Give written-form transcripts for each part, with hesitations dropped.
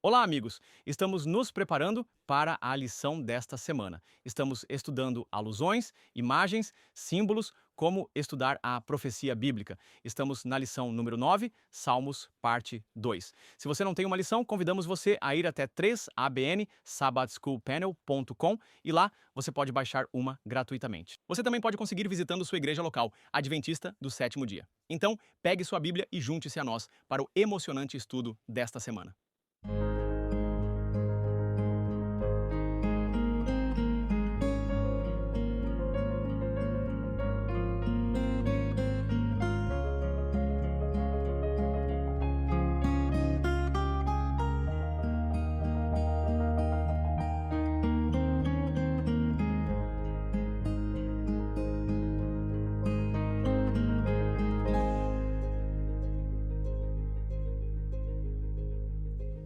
Olá, amigos! Estamos nos preparando para a lição desta semana. Estamos estudando alusões, imagens, símbolos, como estudar a profecia bíblica. Estamos na lição número 9, Salmos, parte 2. Se você não tem uma lição, convidamos você a ir até 3abnsabbathschoolpanel.com e lá você pode baixar uma gratuitamente. Você também pode conseguir visitando sua igreja local, Adventista do Sétimo Dia. Então, pegue sua Bíblia e junte-se a nós para o emocionante estudo desta semana.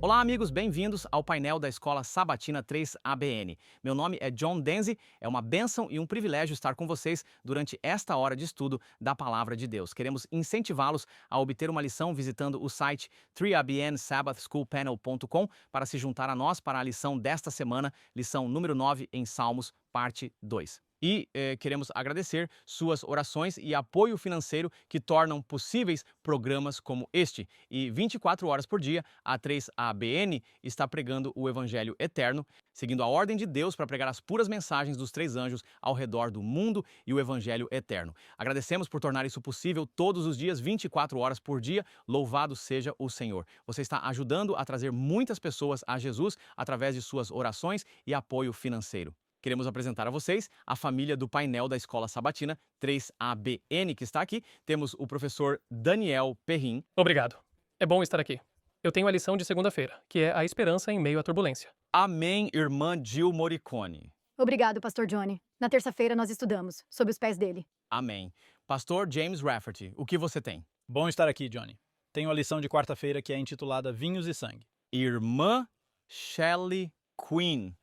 Olá, amigos, bem-vindos ao painel da Escola Sabatina 3ABN. Meu nome é John Denzi, é uma bênção e um privilégio estar com vocês durante esta hora de estudo da Palavra de Deus. Queremos incentivá-los a obter uma lição visitando o site 3abnsabbathschoolpanel.com para se juntar a nós para a lição desta semana, lição número 9 em Salmos, parte 2. E queremos agradecer suas orações e apoio financeiro que tornam possíveis programas como este. E 24 horas por dia, a 3ABN está pregando o Evangelho Eterno, seguindo a ordem de Deus para pregar as puras mensagens dos três anjos ao redor do mundo e o Evangelho Eterno. Agradecemos por tornar isso possível todos os dias, 24 horas por dia. Louvado seja o Senhor. Você está ajudando a trazer muitas pessoas a Jesus através de suas orações e apoio financeiro. Queremos apresentar a vocês a família do painel da Escola Sabatina 3ABN que está aqui. Temos o professor Daniel Perrin. Obrigado. É bom estar aqui. Eu tenho a lição de segunda-feira, que é a esperança em meio à turbulência. Amém, irmã Jill Morricone. Obrigado, Pastor Johnny. Na terça-feira nós estudamos, sob os pés dele. Amém. Pastor James Rafferty, o que você tem? Bom estar aqui, Johnny. Tenho a lição de quarta-feira que é intitulada Vinhos e Sangue. Irmã Shelley Quinn,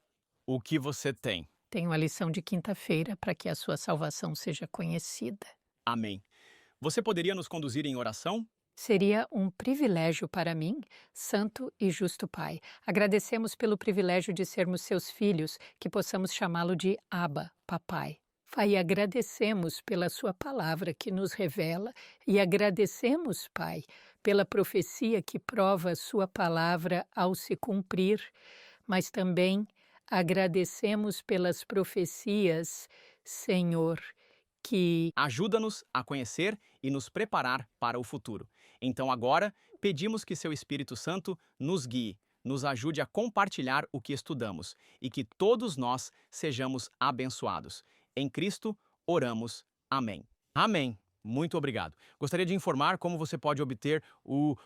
o que você tem? Tenho a lição de quinta-feira para que a sua salvação seja conhecida. Amém. Você poderia nos conduzir em oração? Seria um privilégio para mim, Santo e Justo Pai. Agradecemos pelo privilégio de sermos seus filhos, que possamos chamá-lo de Abba, Papai. Pai, agradecemos pela sua palavra que nos revela e agradecemos, Pai, pela profecia que prova a sua palavra ao se cumprir, mas também agradecemos pelas profecias, Senhor, que Ajuda-nos a conhecer e nos preparar para o futuro. Então agora, pedimos que seu Espírito Santo nos guie, nos ajude a compartilhar o que estudamos e que todos nós sejamos abençoados. Em Cristo, oramos. Amém. Amém. Muito obrigado. Gostaria de informar como você pode obter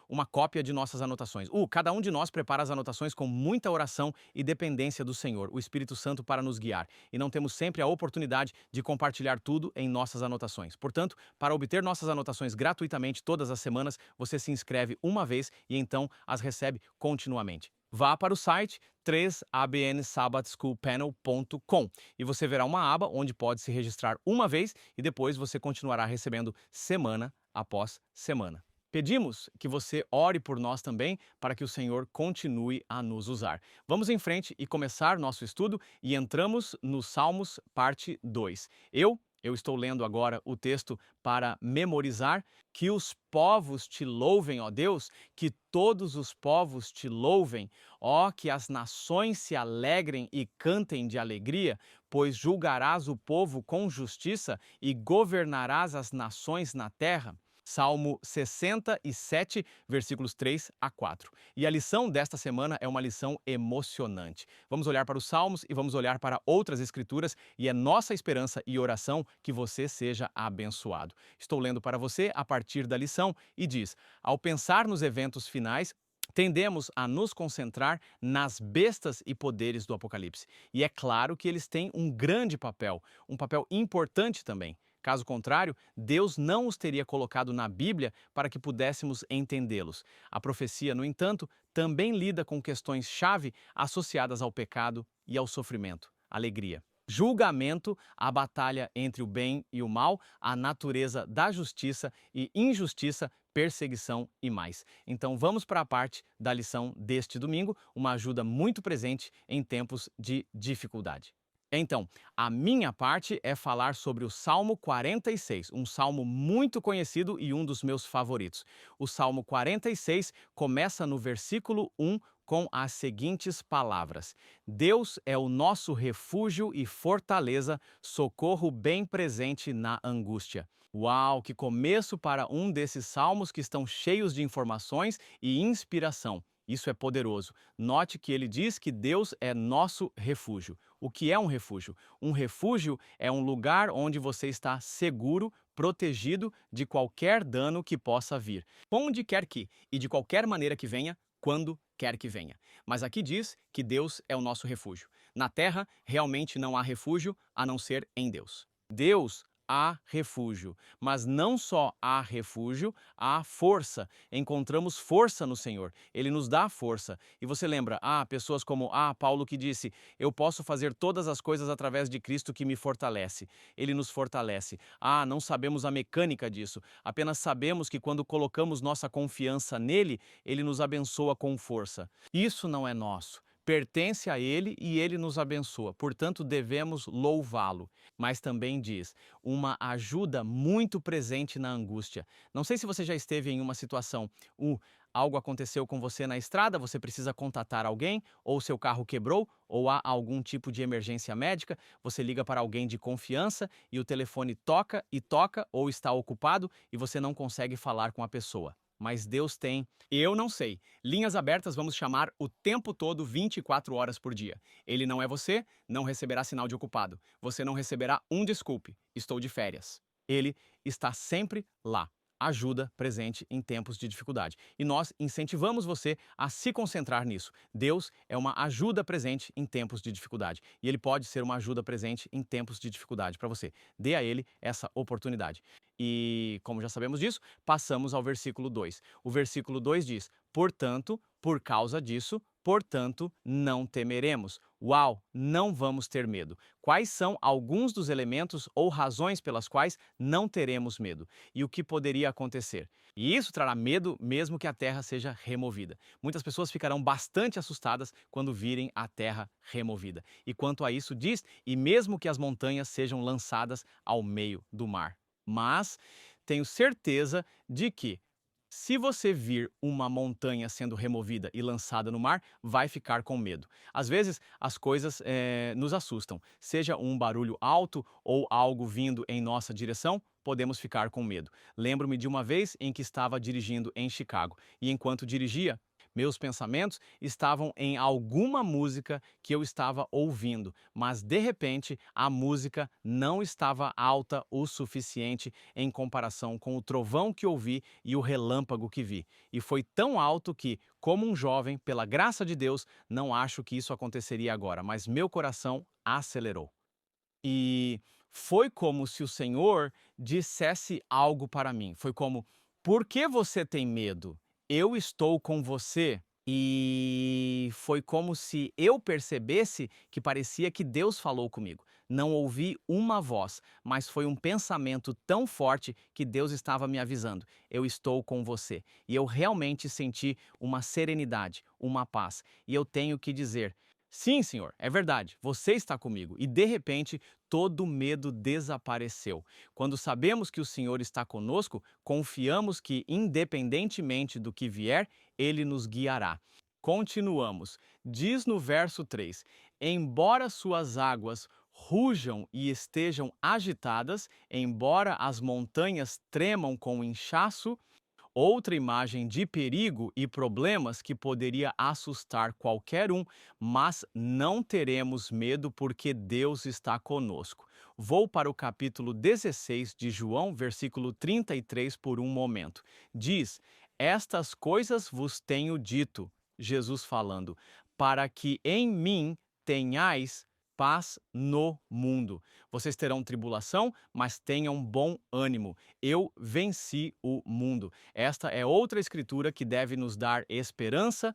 uma cópia de nossas anotações. Cada um de nós prepara as anotações com muita oração e dependência do Senhor, o Espírito Santo, para nos guiar. E não temos sempre a oportunidade de compartilhar tudo em nossas anotações. Portanto, para obter nossas anotações gratuitamente todas as semanas, você se inscreve uma vez e então as recebe continuamente. Vá para o site 3abnsabbathschoolpanel.com e você verá uma aba onde pode se registrar uma vez e depois você continuará recebendo semana após semana. Pedimos que você ore por nós também para que o Senhor continue a nos usar. Vamos em frente e começar nosso estudo e entramos no Salmos, parte 2. Eu estou lendo agora o texto para memorizar. Que os povos te louvem, ó Deus, que todos os povos te louvem, ó, que as nações se alegrem e cantem de alegria, pois julgarás o povo com justiça e governarás as nações na terra. Salmo 67, versículos 3 a 4. E a lição desta semana é uma lição emocionante. Vamos olhar para os Salmos e vamos olhar para outras escrituras e é nossa esperança e oração que você seja abençoado. Estou lendo para você a partir da lição e diz: ao pensar nos eventos finais, tendemos a nos concentrar nas bestas e poderes do Apocalipse. E é claro que eles têm um grande papel, um papel importante também. Caso contrário, Deus não os teria colocado na Bíblia para que pudéssemos entendê-los. A profecia, no entanto, também lida com questões-chave associadas ao pecado e ao sofrimento, alegria. julgamento, a batalha entre o bem e o mal, a natureza da justiça e injustiça, perseguição e mais. Então vamos para a parte da lição deste domingo, uma ajuda muito presente em tempos de dificuldade. Então, a minha parte é falar sobre o Salmo 46, um salmo muito conhecido e um dos meus favoritos. O Salmo 46 começa no versículo 1 com as seguintes palavras: Deus é o nosso refúgio e fortaleza, socorro bem presente na angústia. Uau, que começo para um desses salmos que estão cheios de informações e inspiração. Isso é poderoso. Note que ele diz que Deus é nosso refúgio. O que é um refúgio? Um refúgio é um lugar onde você está seguro, protegido de qualquer dano que possa vir. Onde quer que e de qualquer maneira que venha, quando quer que venha. Mas aqui diz que Deus é o nosso refúgio. Na terra, realmente não há refúgio a não ser em Deus. Deus há refúgio, mas não só há refúgio, há força. Encontramos força no Senhor. Ele nos dá força. E você lembra, pessoas como Paulo que disse: eu posso fazer todas as coisas através de Cristo que me fortalece. Ele nos fortalece. Não sabemos a mecânica disso. Apenas sabemos que quando colocamos nossa confiança nele, ele nos abençoa com força. Isso não é nosso. Pertence a Ele e Ele nos abençoa, portanto devemos louvá-lo. Mas também diz, uma ajuda muito presente na angústia. Não sei se você já esteve em uma situação, algo aconteceu com você na estrada, você precisa contatar alguém, ou seu carro quebrou, ou há algum tipo de emergência médica, você liga para alguém de confiança e o telefone toca e toca, ou está ocupado e você não consegue falar com a pessoa. Mas Deus tem, eu não sei, linhas abertas vamos chamar o tempo todo, 24 horas por dia. Ele não é você, não receberá sinal de ocupado. Você não receberá um desculpe, estou de férias. Ele está sempre lá. Ajuda presente em tempos de dificuldade. E nós incentivamos você a se concentrar nisso. Deus é uma ajuda presente em tempos de dificuldade. E Ele pode ser uma ajuda presente em tempos de dificuldade para você. Dê a Ele essa oportunidade. E, como já sabemos disso, passamos ao versículo 2. O versículo 2 diz: portanto, por causa disso, portanto, não temeremos. Uau, não vamos ter medo. Quais são alguns dos elementos ou razões pelas quais não teremos medo? E o que poderia acontecer? E isso trará medo mesmo que a terra seja removida. Muitas pessoas ficarão bastante assustadas quando virem a terra removida. E quanto a isso diz, e mesmo que as montanhas sejam lançadas ao meio do mar. Mas tenho certeza de que, se você vir uma montanha sendo removida e lançada no mar, vai ficar com medo. Às vezes, as coisas nos assustam. Seja um barulho alto ou algo vindo em nossa direção, podemos ficar com medo. Lembro-me de uma vez em que estava dirigindo em Chicago. E enquanto dirigia, meus pensamentos estavam em alguma música que eu estava ouvindo, mas de repente a música não estava alta o suficiente em comparação com o trovão que ouvi e o relâmpago que vi. E foi tão alto que, como um jovem, pela graça de Deus, não acho que isso aconteceria agora, mas meu coração acelerou. E foi como se o Senhor dissesse algo para mim. Foi como: por que você tem medo? Eu estou com você. E foi como se eu percebesse que parecia que Deus falou comigo. Não ouvi uma voz, mas foi um pensamento tão forte que Deus estava me avisando: eu estou com você. E eu realmente senti uma serenidade, uma paz. E eu tenho que dizer: sim, Senhor, é verdade, você está comigo. E de repente, todo o medo desapareceu. Quando sabemos que o Senhor está conosco, confiamos que, independentemente do que vier, Ele nos guiará. Continuamos. Diz no verso 3: embora suas águas rujam e estejam agitadas, embora as montanhas tremam com inchaço. Outra imagem de perigo e problemas que poderia assustar qualquer um, mas não teremos medo porque Deus está conosco. Vou para o capítulo 16 de João, versículo 33 por um momento. Diz: estas coisas vos tenho dito, Jesus falando, para que em mim tenhais paz no mundo. Vocês terão tribulação, mas tenham bom ânimo. Eu venci o mundo. Esta é outra escritura que deve nos dar esperança,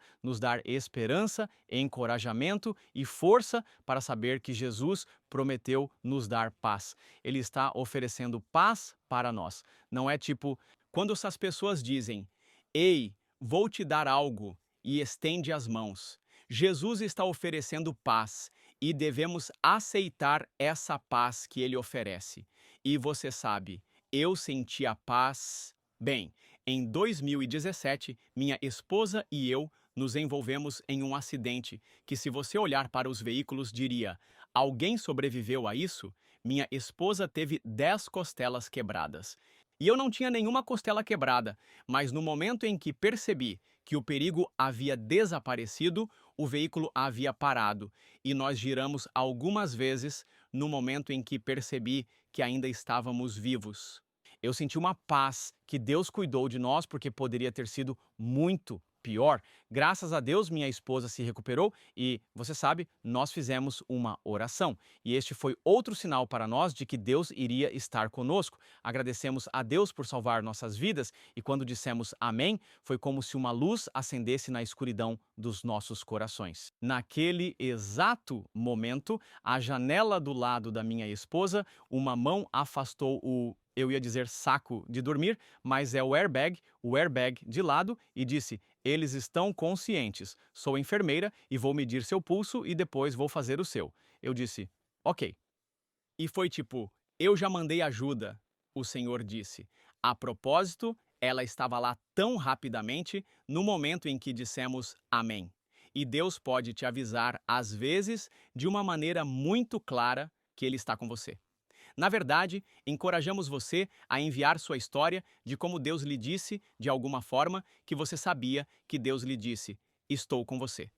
encorajamento e força para saber que Jesus prometeu nos dar paz. Ele está oferecendo paz para nós. Não é tipo, quando essas pessoas dizem, ei, vou te dar algo, e estende as mãos. Jesus está oferecendo paz e devemos aceitar essa paz que ele oferece. E você sabe, eu senti a paz. Bem, em 2017, minha esposa e eu nos envolvemos em um acidente que, se você olhar para os veículos, diria: alguém sobreviveu a isso? Minha esposa teve 10 costelas quebradas. E eu não tinha nenhuma costela quebrada, mas no momento em que percebi que o perigo havia desaparecido, o veículo havia parado e nós giramos algumas vezes no momento em que percebi que ainda estávamos vivos. Eu senti uma paz que Deus cuidou de nós porque poderia ter sido muito pior. Graças a Deus, minha esposa se recuperou e, você sabe, nós fizemos uma oração. E este foi outro sinal para nós de que Deus iria estar conosco. Agradecemos a Deus por salvar nossas vidas e quando dissemos amém, foi como se uma luz acendesse na escuridão dos nossos corações. Naquele exato momento, a janela do lado da minha esposa, uma mão afastou eu ia dizer saco de dormir, mas é o airbag de lado e disse: eles estão conscientes, sou enfermeira e vou medir seu pulso e depois vou fazer o seu. Eu disse: ok. E foi tipo, eu já mandei ajuda, o Senhor disse. A propósito, ela estava lá tão rapidamente no momento em que dissemos amém. E Deus pode te avisar, às vezes, de uma maneira muito clara que Ele está com você. Na verdade, encorajamos você a enviar sua história de como Deus lhe disse, de alguma forma, que você sabia que Deus lhe disse: estou com você.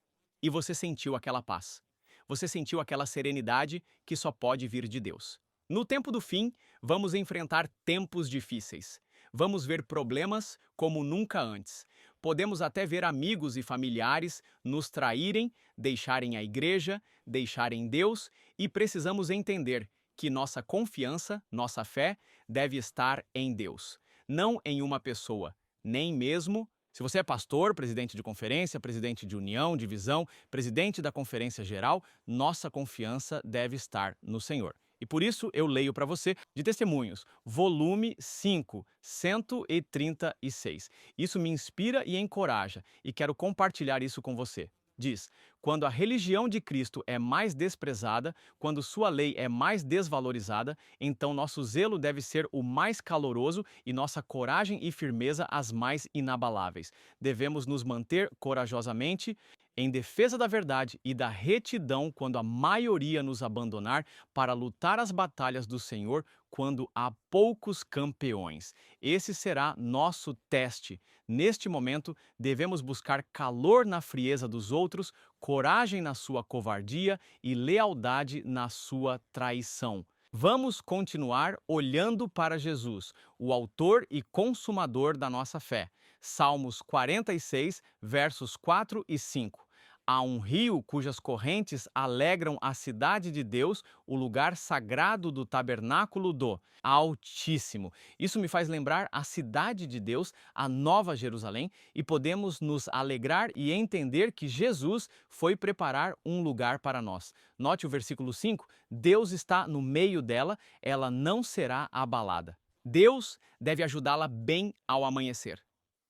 E você sentiu aquela paz. Você sentiu aquela serenidade que só pode vir de Deus. No tempo do fim, vamos enfrentar tempos difíceis. Vamos ver problemas como nunca antes. Podemos até ver amigos e familiares nos traírem, deixarem a igreja, deixarem Deus, e precisamos entender que nossa confiança, nossa fé, deve estar em Deus, não em uma pessoa, nem mesmo se você é pastor, presidente de conferência, presidente de união, de visão, presidente da conferência geral, nossa confiança deve estar no Senhor. E por isso eu leio para você de Testemunhos, volume 5, 136. Isso me inspira e encoraja, e quero compartilhar isso com você. Diz: quando a religião de Cristo é mais desprezada, quando sua lei é mais desvalorizada, então nosso zelo deve ser o mais caloroso e nossa coragem e firmeza as mais inabaláveis. Devemos nos manter corajosamente em defesa da verdade e da retidão quando a maioria nos abandonar para lutar as batalhas do Senhor quando há poucos campeões. Esse será nosso teste. Neste momento, devemos buscar calor na frieza dos outros, coragem na sua covardia e lealdade na sua traição. Vamos continuar olhando para Jesus, o autor e consumador da nossa fé. Salmos 46, versos 4 e 5. Há um rio cujas correntes alegram a cidade de Deus, o lugar sagrado do tabernáculo do Altíssimo. Isso me faz lembrar a cidade de Deus, a Nova Jerusalém, e podemos nos alegrar e entender que Jesus foi preparar um lugar para nós. Note o versículo 5, Deus está no meio dela, ela não será abalada. Deus deve ajudá-la bem ao amanhecer.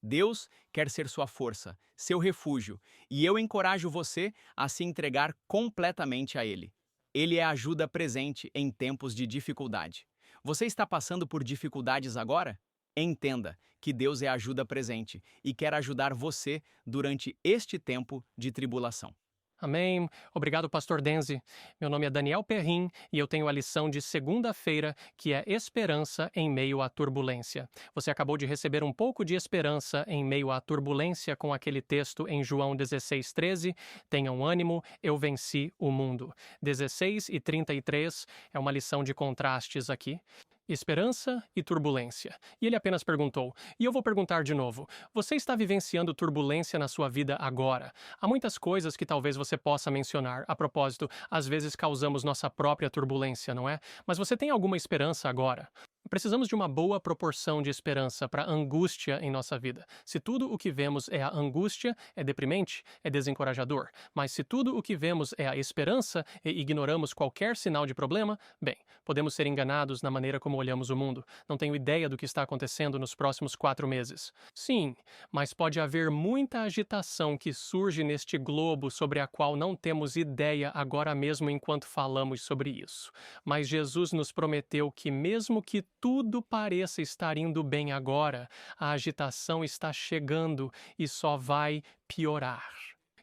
Deus quer ser sua força, seu refúgio, e eu encorajo você a se entregar completamente a Ele. Ele é a ajuda presente em tempos de dificuldade. Você está passando por dificuldades agora? Entenda que Deus é a ajuda presente e quer ajudar você durante este tempo de tribulação. Amém. Obrigado, Pastor Denzi. Meu nome é Daniel Perrin e eu tenho a lição de segunda-feira, que é esperança em meio à turbulência. Você acabou de receber um pouco de esperança em meio à turbulência com aquele texto em João 16:13. Tenham ânimo, eu venci o mundo. 16 e 33 é uma lição de contrastes aqui. Esperança e turbulência. E ele apenas perguntou, e eu vou perguntar de novo: você está vivenciando turbulência na sua vida agora? Há muitas coisas que talvez você possa mencionar. A propósito, às vezes causamos nossa própria turbulência, não é? Mas você tem alguma esperança agora? Precisamos de uma boa proporção de esperança para a angústia em nossa vida. Se tudo o que vemos é a angústia, é deprimente, é desencorajador. Mas se tudo o que vemos é a esperança e ignoramos qualquer sinal de problema, bem, podemos ser enganados na maneira como olhamos o mundo. Não tenho ideia do que está acontecendo nos próximos 4 meses. Sim, mas pode haver muita agitação que surge neste globo sobre a qual não temos ideia agora mesmo enquanto falamos sobre isso. Mas Jesus nos prometeu que mesmo que tudo pareça estar indo bem agora, a agitação está chegando e só vai piorar.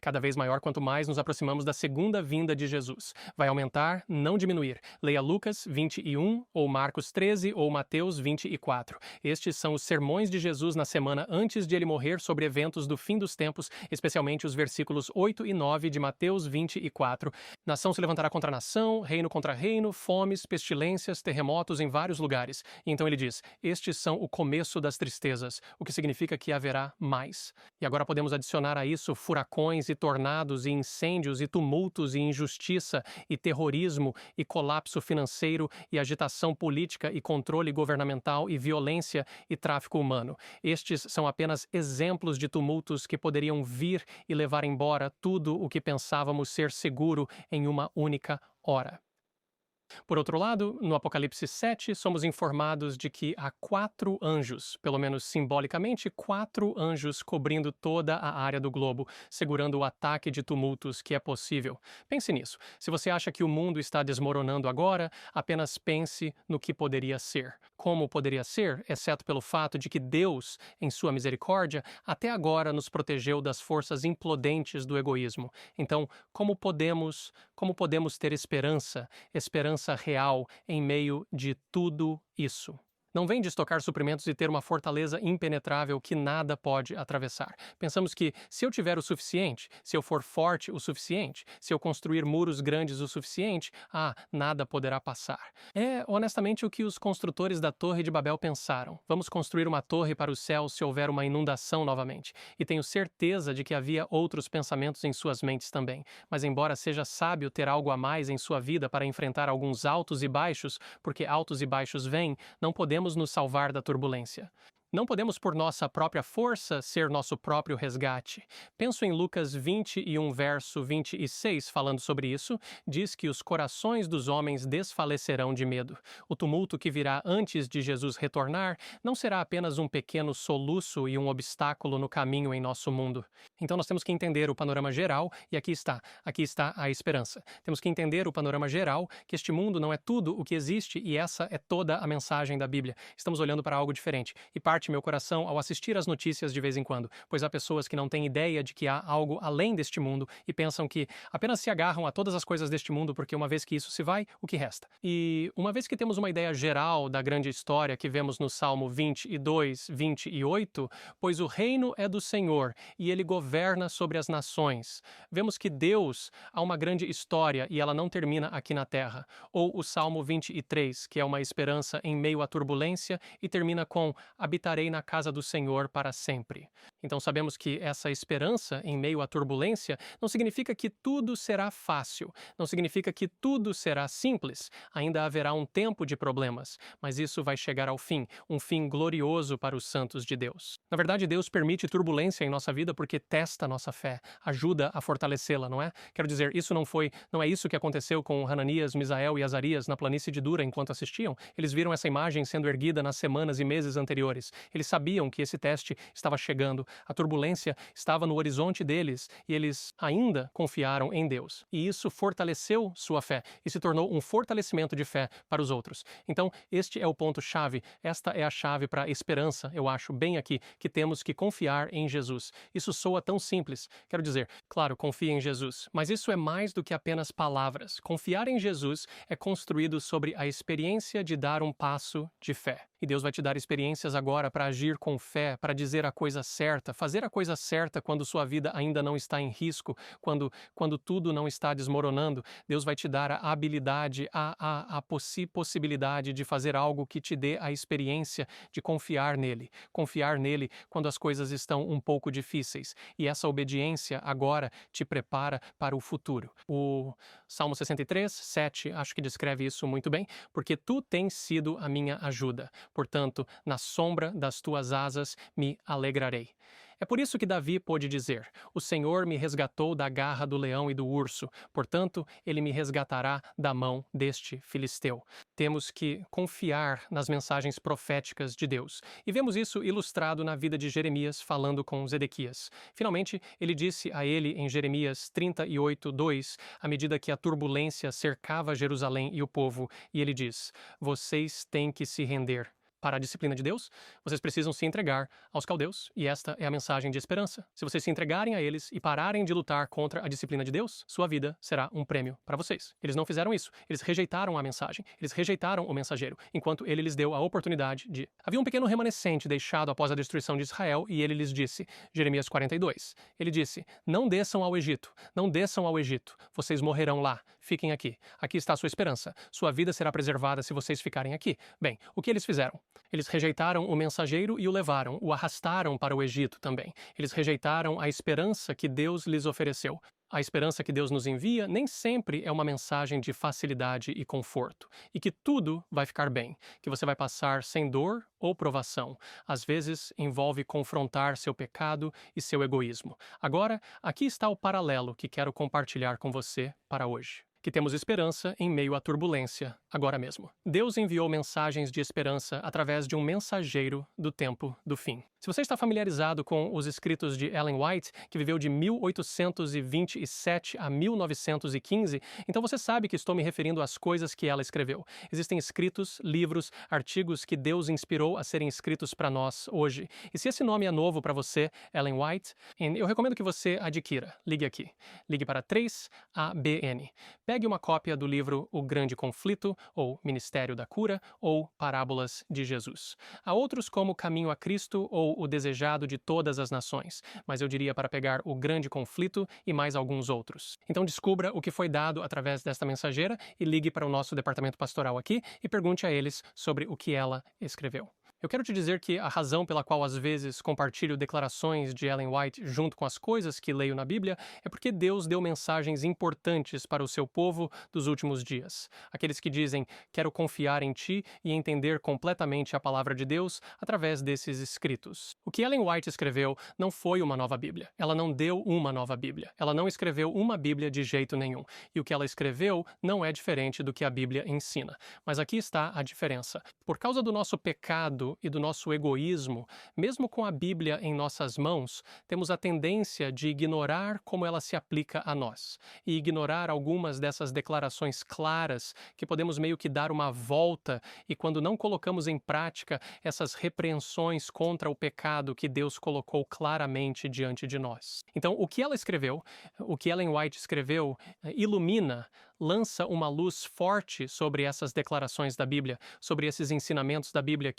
Cada vez maior quanto mais nos aproximamos da segunda vinda de Jesus. Vai aumentar, não diminuir. Leia Lucas 21, ou Marcos 13, ou Mateus 24. Estes são os sermões de Jesus na semana antes de ele morrer sobre eventos do fim dos tempos, especialmente os versículos 8 e 9 de Mateus 24. Nação se levantará contra nação, reino contra reino, fomes, pestilências, terremotos em vários lugares. E então ele diz, estes são o começo das tristezas, o que significa que haverá mais. E agora podemos adicionar a isso furacões e tornados e incêndios e tumultos e injustiça e terrorismo e colapso financeiro e agitação política e controle governamental e violência e tráfico humano. Estes são apenas exemplos de tumultos que poderiam vir e levar embora tudo o que pensávamos ser seguro em uma única hora. Por outro lado, no Apocalipse 7, somos informados de que há 4 anjos, pelo menos simbolicamente, 4 anjos cobrindo toda a área do globo, segurando o ataque de tumultos que é possível. Pense nisso. Se você acha que o mundo está desmoronando agora, apenas pense no que poderia ser. Como poderia ser, exceto pelo fato de que Deus, em sua misericórdia, até agora nos protegeu das forças implodentes do egoísmo. Então, como podemos ter esperança real em meio de tudo isso? Não vem de estocar suprimentos e ter uma fortaleza impenetrável que nada pode atravessar. Pensamos que, se eu tiver o suficiente, se eu for forte o suficiente, se eu construir muros grandes o suficiente, nada poderá passar. É, honestamente, o que os construtores da Torre de Babel pensaram. Vamos construir uma torre para o céu se houver uma inundação novamente. E tenho certeza de que havia outros pensamentos em suas mentes também. Mas embora seja sábio ter algo a mais em sua vida para enfrentar alguns altos e baixos, porque altos e baixos vêm, não podemos nos salvar da turbulência. Não podemos, por nossa própria força, ser nosso próprio resgate. Penso em Lucas 21, verso 26, falando sobre isso, diz que os corações dos homens desfalecerão de medo. O tumulto que virá antes de Jesus retornar não será apenas um pequeno soluço e um obstáculo no caminho em nosso mundo. Então nós temos que entender o panorama geral, e aqui está a esperança. Temos que entender o panorama geral, que este mundo não é tudo o que existe, e essa é toda a mensagem da Bíblia. Estamos olhando para algo diferente, e parte meu coração ao assistir às notícias de vez em quando, pois há pessoas que não têm ideia de que há algo além deste mundo e pensam que apenas se agarram a todas as coisas deste mundo porque uma vez que isso se vai, o que resta? E uma vez que temos uma ideia geral da grande história que vemos no Salmo 22, 28, pois o reino é do Senhor e ele governa sobre as nações. Vemos que Deus há uma grande história e ela não termina aqui na terra. Ou o Salmo 23, que é uma esperança em meio à turbulência e termina com habitarei na casa do Senhor para sempre. Então sabemos que essa esperança em meio à turbulência não significa que tudo será fácil, não significa que tudo será simples. Ainda haverá um tempo de problemas, mas isso vai chegar ao fim, um fim glorioso para os santos de Deus. Na verdade, Deus permite turbulência em nossa vida porque testa a nossa fé, ajuda a fortalecê-la, não é? Quero dizer, não é isso que aconteceu com Hananias, Misael e Azarias na planície de Dura enquanto assistiam? Eles viram essa imagem sendo erguida nas semanas e meses anteriores. Eles sabiam que esse teste estava chegando, a turbulência estava no horizonte deles e eles ainda confiaram em Deus. E isso fortaleceu sua fé e se tornou um fortalecimento de fé para os outros. Então, este é o ponto-chave, esta é a chave para a esperança, eu acho, bem aqui, que temos que confiar em Jesus. Isso soa tão simples. Quero dizer, claro, confie em Jesus, mas isso é mais do que apenas palavras. Confiar em Jesus é construído sobre a experiência de dar um passo de fé. E Deus vai te dar experiências agora para agir com fé, para dizer a coisa certa, fazer a coisa certa quando sua vida ainda não está em risco, quando tudo não está desmoronando. Deus vai te dar a habilidade, a possibilidade de fazer algo que te dê a experiência de confiar nele quando as coisas estão um pouco difíceis. E essa obediência agora te prepara para o futuro. O Salmo 63, 7, acho que descreve isso muito bem, porque tu tens sido a minha ajuda. Portanto, na sombra das tuas asas me alegrarei. É por isso que Davi pôde dizer: o Senhor me resgatou da garra do leão e do urso, portanto, ele me resgatará da mão deste filisteu. Temos que confiar nas mensagens proféticas de Deus. E vemos isso ilustrado na vida de Jeremias falando com Zedequias. Finalmente, ele disse a ele em Jeremias 38, 2, à medida que a turbulência cercava Jerusalém e o povo, e ele diz: vocês têm que se render. Para a disciplina de Deus, vocês precisam se entregar aos caldeus, e esta é a mensagem de esperança. Se vocês se entregarem a eles e pararem de lutar contra a disciplina de Deus, sua vida será um prêmio para vocês. Eles não fizeram isso. Eles rejeitaram a mensagem. Eles rejeitaram o mensageiro, enquanto ele lhes deu a oportunidade de... Havia um pequeno remanescente deixado após a destruição de Israel, e ele lhes disse, Jeremias 42, ele disse: não desçam ao Egito, não desçam ao Egito, vocês morrerão lá, fiquem aqui. Aqui está a sua esperança. Sua vida será preservada se vocês ficarem aqui. Bem, o que eles fizeram? Eles rejeitaram o mensageiro e o levaram, o arrastaram para o Egito também. Eles rejeitaram a esperança que Deus lhes ofereceu. A esperança que Deus nos envia nem sempre é uma mensagem de facilidade e conforto, e que tudo vai ficar bem, que você vai passar sem dor ou provação. Às vezes, envolve confrontar seu pecado e seu egoísmo. Agora, aqui está o paralelo que quero compartilhar com você para hoje. Que temos esperança em meio à turbulência, agora mesmo. Deus enviou mensagens de esperança através de um mensageiro do tempo do fim. Se você está familiarizado com os escritos de Ellen White, que viveu de 1827 a 1915, então você sabe que estou me referindo às coisas que ela escreveu. Existem escritos, livros, artigos que Deus inspirou a serem escritos para nós hoje. E se esse nome é novo para você, Ellen White, eu recomendo que você adquira. Ligue aqui. Ligue para 3ABN. Pegue uma cópia do livro O Grande Conflito, ou Ministério da Cura, ou Parábolas de Jesus. Há outros como Caminho a Cristo ou O Desejado de Todas as Nações, mas eu diria para pegar O Grande Conflito e mais alguns outros. Então descubra o que foi dado através desta mensageira e ligue para o nosso departamento pastoral aqui e pergunte a eles sobre o que ela escreveu. Eu quero te dizer que a razão pela qual às vezes compartilho declarações de Ellen White junto com as coisas que leio na Bíblia é porque Deus deu mensagens importantes para o seu povo dos últimos dias. Aqueles que dizem, quero confiar em ti e entender completamente a palavra de Deus através desses escritos. O que Ellen White escreveu não foi uma nova Bíblia. Ela não deu uma nova Bíblia. Ela não escreveu uma Bíblia de jeito nenhum. E o que ela escreveu não é diferente do que a Bíblia ensina. Mas aqui está a diferença. Por causa do nosso pecado e do nosso egoísmo, mesmo com a Bíblia em nossas mãos, temos a tendência de ignorar como ela se aplica a nós e ignorar algumas dessas declarações claras que podemos meio que dar uma volta e quando não colocamos em prática essas repreensões contra o pecado que Deus colocou claramente diante de nós. Então, o que ela escreveu, o que Ellen White escreveu, ilumina, lança uma luz forte sobre essas declarações da Bíblia, sobre esses ensinamentos da Bíblia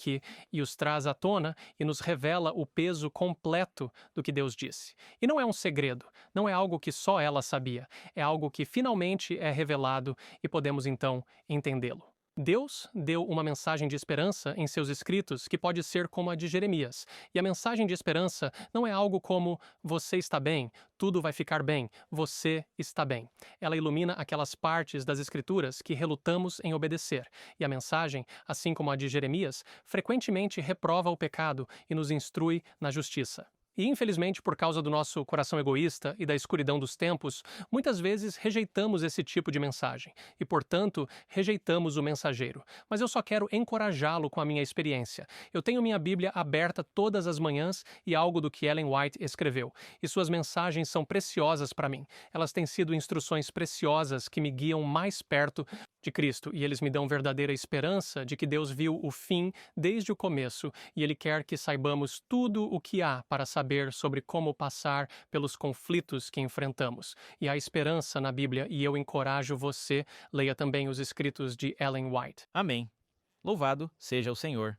e os traz à tona e nos revela o peso completo do que Deus disse. E não é um segredo, não é algo que só ela sabia, é algo que finalmente é revelado e podemos então entendê-lo. Deus deu uma mensagem de esperança em seus escritos que pode ser como a de Jeremias. E a mensagem de esperança não é algo como você está bem, tudo vai ficar bem, você está bem. Ela ilumina aquelas partes das escrituras que relutamos em obedecer. E a mensagem, assim como a de Jeremias, frequentemente reprova o pecado e nos instrui na justiça. E, infelizmente, por causa do nosso coração egoísta e da escuridão dos tempos, muitas vezes rejeitamos esse tipo de mensagem e, portanto, rejeitamos o mensageiro. Mas eu só quero encorajá-lo com a minha experiência. Eu tenho minha Bíblia aberta todas as manhãs e algo do que Ellen White escreveu. E suas mensagens são preciosas para mim. Elas têm sido instruções preciosas que me guiam mais perto de Cristo, e eles me dão verdadeira esperança de que Deus viu o fim desde o começo e Ele quer que saibamos tudo o que há para saber sobre como passar pelos conflitos que enfrentamos. E há esperança na Bíblia e eu encorajo você, leia também os escritos de Ellen White. Amém. Louvado seja o Senhor.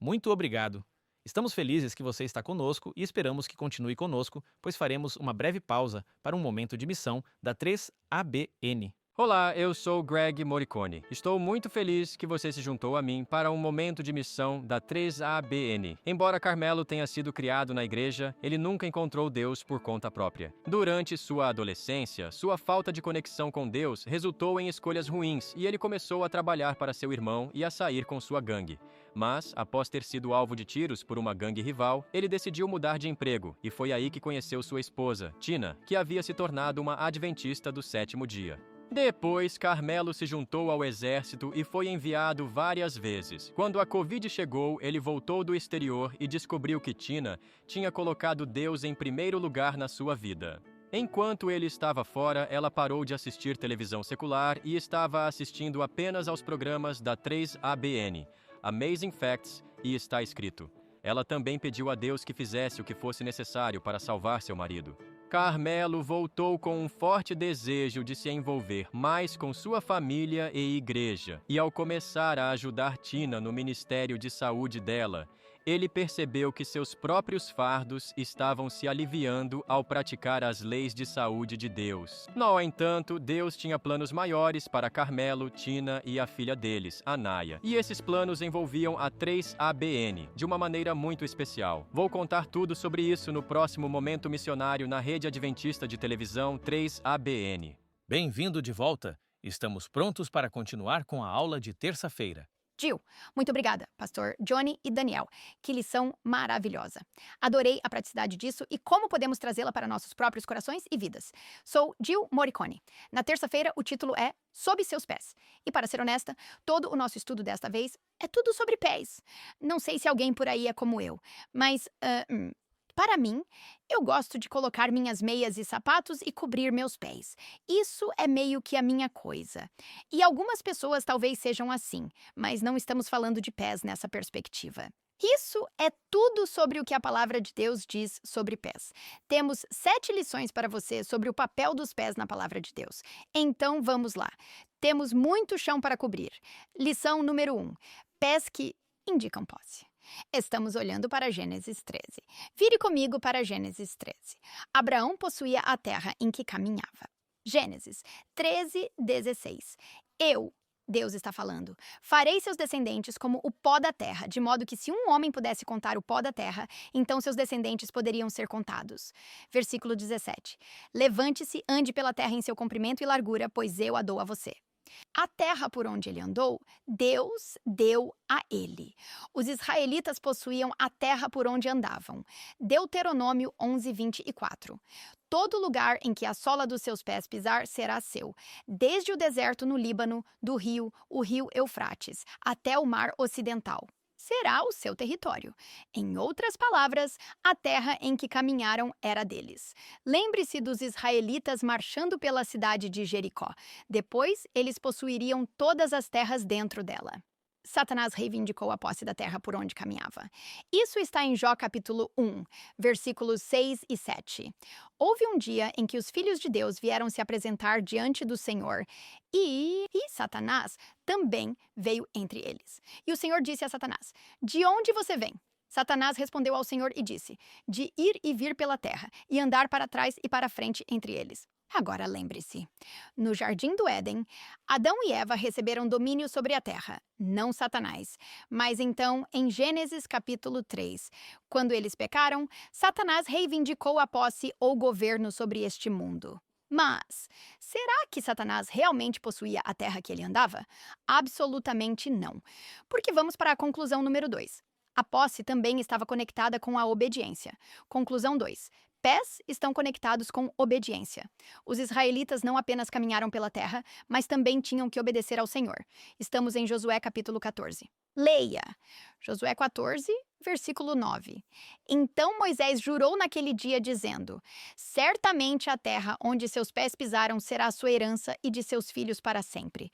Muito obrigado. Estamos felizes que você está conosco e esperamos que continue conosco, pois faremos uma breve pausa para um momento de missão da 3ABN. Olá, eu sou Greg Morricone. Estou muito feliz que você se juntou a mim para um momento de missão da 3ABN. Embora Carmelo tenha sido criado na igreja, ele nunca encontrou Deus por conta própria. Durante sua adolescência, sua falta de conexão com Deus resultou em escolhas ruins e ele começou a trabalhar para seu irmão e a sair com sua gangue. Mas, após ter sido alvo de tiros por uma gangue rival, ele decidiu mudar de emprego e foi aí que conheceu sua esposa, Tina, que havia se tornado uma adventista do sétimo dia. Depois, Carmelo se juntou ao exército e foi enviado várias vezes. Quando a Covid chegou, ele voltou do exterior e descobriu que Tina tinha colocado Deus em primeiro lugar na sua vida. Enquanto ele estava fora, ela parou de assistir televisão secular e estava assistindo apenas aos programas da 3ABN, Amazing Facts, e está escrito: ela também pediu a Deus que fizesse o que fosse necessário para salvar seu marido. Carmelo voltou com um forte desejo de se envolver mais com sua família e igreja. E ao começar a ajudar Tina no ministério de saúde dela, ele percebeu que seus próprios fardos estavam se aliviando ao praticar as leis de saúde de Deus. No entanto, Deus tinha planos maiores para Carmelo, Tina e a filha deles, Anaya. E esses planos envolviam a 3ABN, de uma maneira muito especial. Vou contar tudo sobre isso no próximo Momento Missionário na rede adventista de televisão 3ABN. Bem-vindo de volta. Estamos prontos para continuar com a aula de terça-feira. Jill, muito obrigada, pastor Johnny e Daniel. Que lição maravilhosa. Adorei a praticidade disso e como podemos trazê-la para nossos próprios corações e vidas. Sou Jill Morricone. Na terça-feira, o título é Sob Seus Pés. E para ser honesta, todo o nosso estudo desta vez é tudo sobre pés. Não sei se alguém por aí é como eu, mas... Para mim, eu gosto de colocar minhas meias e sapatos e cobrir meus pés. Isso é meio que a minha coisa. E algumas pessoas talvez sejam assim, mas não estamos falando de pés nessa perspectiva. Isso é tudo sobre o que a palavra de Deus diz sobre pés. Temos 7 lições para você sobre o papel dos pés na palavra de Deus. Então vamos lá. Temos muito chão para cobrir. Lição número 1. Pés que indicam posse. Estamos olhando para Gênesis 13. Vire comigo para Gênesis 13. Abraão possuía a terra em que caminhava. Gênesis 13:16. Deus está falando, farei seus descendentes como o pó da terra, de modo que se um homem pudesse contar o pó da terra, então seus descendentes poderiam ser contados. Versículo 17. Levante-se, ande pela terra em seu comprimento e largura, pois eu a dou a você. A terra por onde ele andou, Deus deu a ele. Os israelitas possuíam a terra por onde andavam. Deuteronômio 11:24. Todo lugar em que a sola dos seus pés pisar será seu, desde o deserto no Líbano, do rio, o rio Eufrates, até o mar ocidental. Será o seu território. Em outras palavras, a terra em que caminharam era deles. Lembre-se dos israelitas marchando pela cidade de Jericó. Depois, eles possuiriam todas as terras dentro dela. Satanás reivindicou a posse da terra por onde caminhava. Isso está em Jó capítulo 1, versículos 6 e 7. Houve um dia em que os filhos de Deus vieram se apresentar diante do Senhor e Satanás também veio entre eles. E o Senhor disse a Satanás: "De onde você vem?" Satanás respondeu ao Senhor e disse: "De ir e vir pela terra e andar para trás e para frente entre eles." Agora lembre-se, no Jardim do Éden, Adão e Eva receberam domínio sobre a terra, não Satanás. Mas então, em Gênesis capítulo 3, quando eles pecaram, Satanás reivindicou a posse ou governo sobre este mundo. Mas, será que Satanás realmente possuía a terra que ele andava? Absolutamente não. Porque vamos para a conclusão número 2. A posse também estava conectada com a obediência. Conclusão 2. Pés estão conectados com obediência. Os israelitas não apenas caminharam pela terra, mas também tinham que obedecer ao Senhor. Estamos em Josué capítulo 14. Leia! Josué 14, versículo 9. Então Moisés jurou naquele dia, dizendo: "Certamente a terra onde seus pés pisaram será a sua herança e de seus filhos para sempre."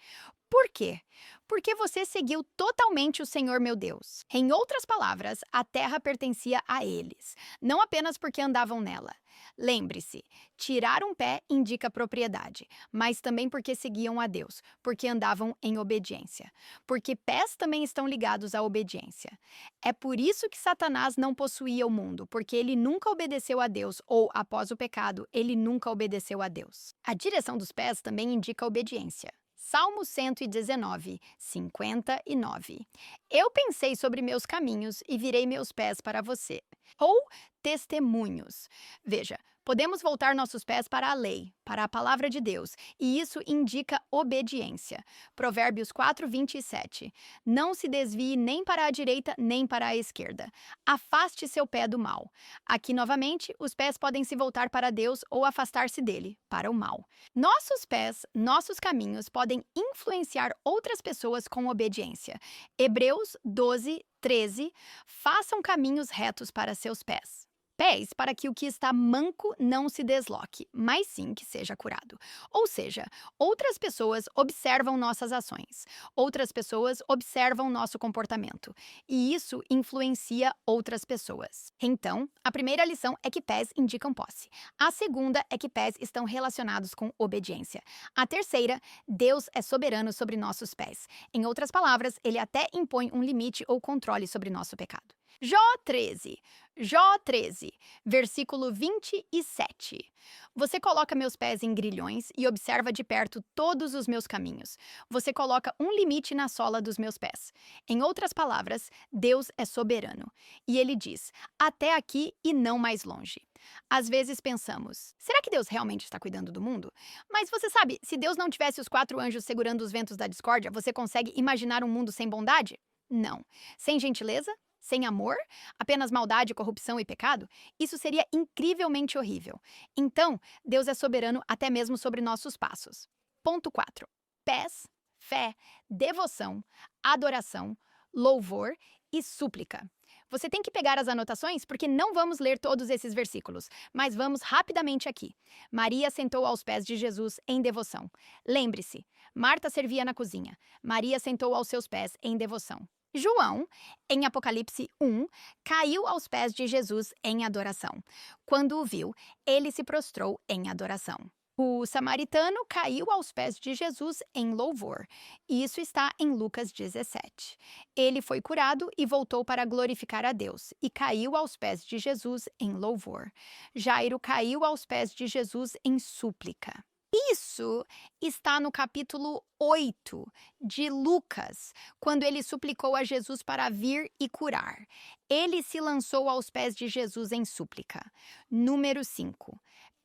Por quê? porque você seguiu totalmente o Senhor meu Deus. Em outras palavras, a terra pertencia a eles, não apenas porque andavam nela. Lembre-se, tirar um pé indica propriedade, mas também porque seguiam a Deus, porque andavam em obediência. Porque pés também estão ligados à obediência. É por isso que Satanás não possuía o mundo, porque ele nunca obedeceu a Deus, ou, após o pecado, ele nunca obedeceu a Deus. A direção dos pés também indica obediência. Salmo 119, 59. Eu pensei sobre meus caminhos e virei meus pés para você. Ou testemunhos. Veja, podemos voltar nossos pés para a lei, para a palavra de Deus, e isso indica obediência. Provérbios 4, 27. Não se desvie nem para a direita nem para a esquerda. Afaste seu pé do mal. Aqui, novamente, os pés podem se voltar para Deus ou afastar-se dele, para o mal. Nossos pés, nossos caminhos podem influenciar outras pessoas com obediência. Hebreus 12, 13. Façam caminhos retos para seus pés. Pés para que o que está manco não se desloque, mas sim que seja curado. Ou seja, outras pessoas observam nossas ações, outras pessoas observam nosso comportamento, e isso influencia outras pessoas. Então, a primeira lição é que pés indicam posse. A segunda é que pés estão relacionados com obediência. A terceira, Deus é soberano sobre nossos pés. Em outras palavras, ele até impõe um limite ou controle sobre nosso pecado. Jó 13, versículo 27. Você coloca meus pés em grilhões e observa de perto todos os meus caminhos. Você coloca um limite na sola dos meus pés. Em outras palavras, Deus é soberano. E ele diz, até aqui e não mais longe. Às vezes pensamos, será que Deus realmente está cuidando do mundo? Mas você sabe, se Deus não tivesse os 4 anjos segurando os ventos da discórdia, você consegue imaginar um mundo sem bondade? Não. Sem gentileza? Sem amor? Apenas maldade, corrupção e pecado? Isso seria incrivelmente horrível. Então, Deus é soberano até mesmo sobre nossos passos. Ponto 4. Pés, fé, devoção, adoração, louvor e súplica. Você tem que pegar as anotações porque não vamos ler todos esses versículos, mas vamos rapidamente aqui. Maria sentou aos pés de Jesus em devoção. Lembre-se, Marta servia na cozinha. Maria sentou aos seus pés em devoção. João, em Apocalipse 1, caiu aos pés de Jesus em adoração. Quando o viu, ele se prostrou em adoração. O samaritano caiu aos pés de Jesus em louvor. Isso está em Lucas 17. Ele foi curado e voltou para glorificar a Deus, e caiu aos pés de Jesus em louvor. Jairo caiu aos pés de Jesus em súplica. Isso está no capítulo 8 de Lucas, quando ele suplicou a Jesus para vir e curar. Ele se lançou aos pés de Jesus em súplica. Número 5.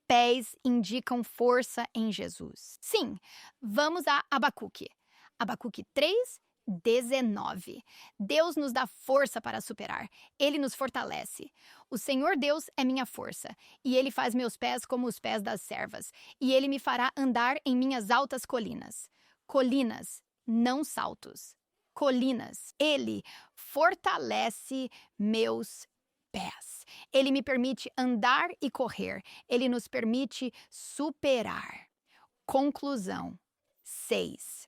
Pés indicam força em Jesus. Sim, vamos a Abacuque. Abacuque 3, 19. Deus nos dá força para superar. Ele nos fortalece. O Senhor Deus é minha força, e Ele faz meus pés como os pés das servas, e Ele me fará andar em minhas altas colinas. Colinas, não saltos. Colinas. Ele fortalece meus pés. Ele me permite andar e correr. Ele nos permite superar. Conclusão. 6.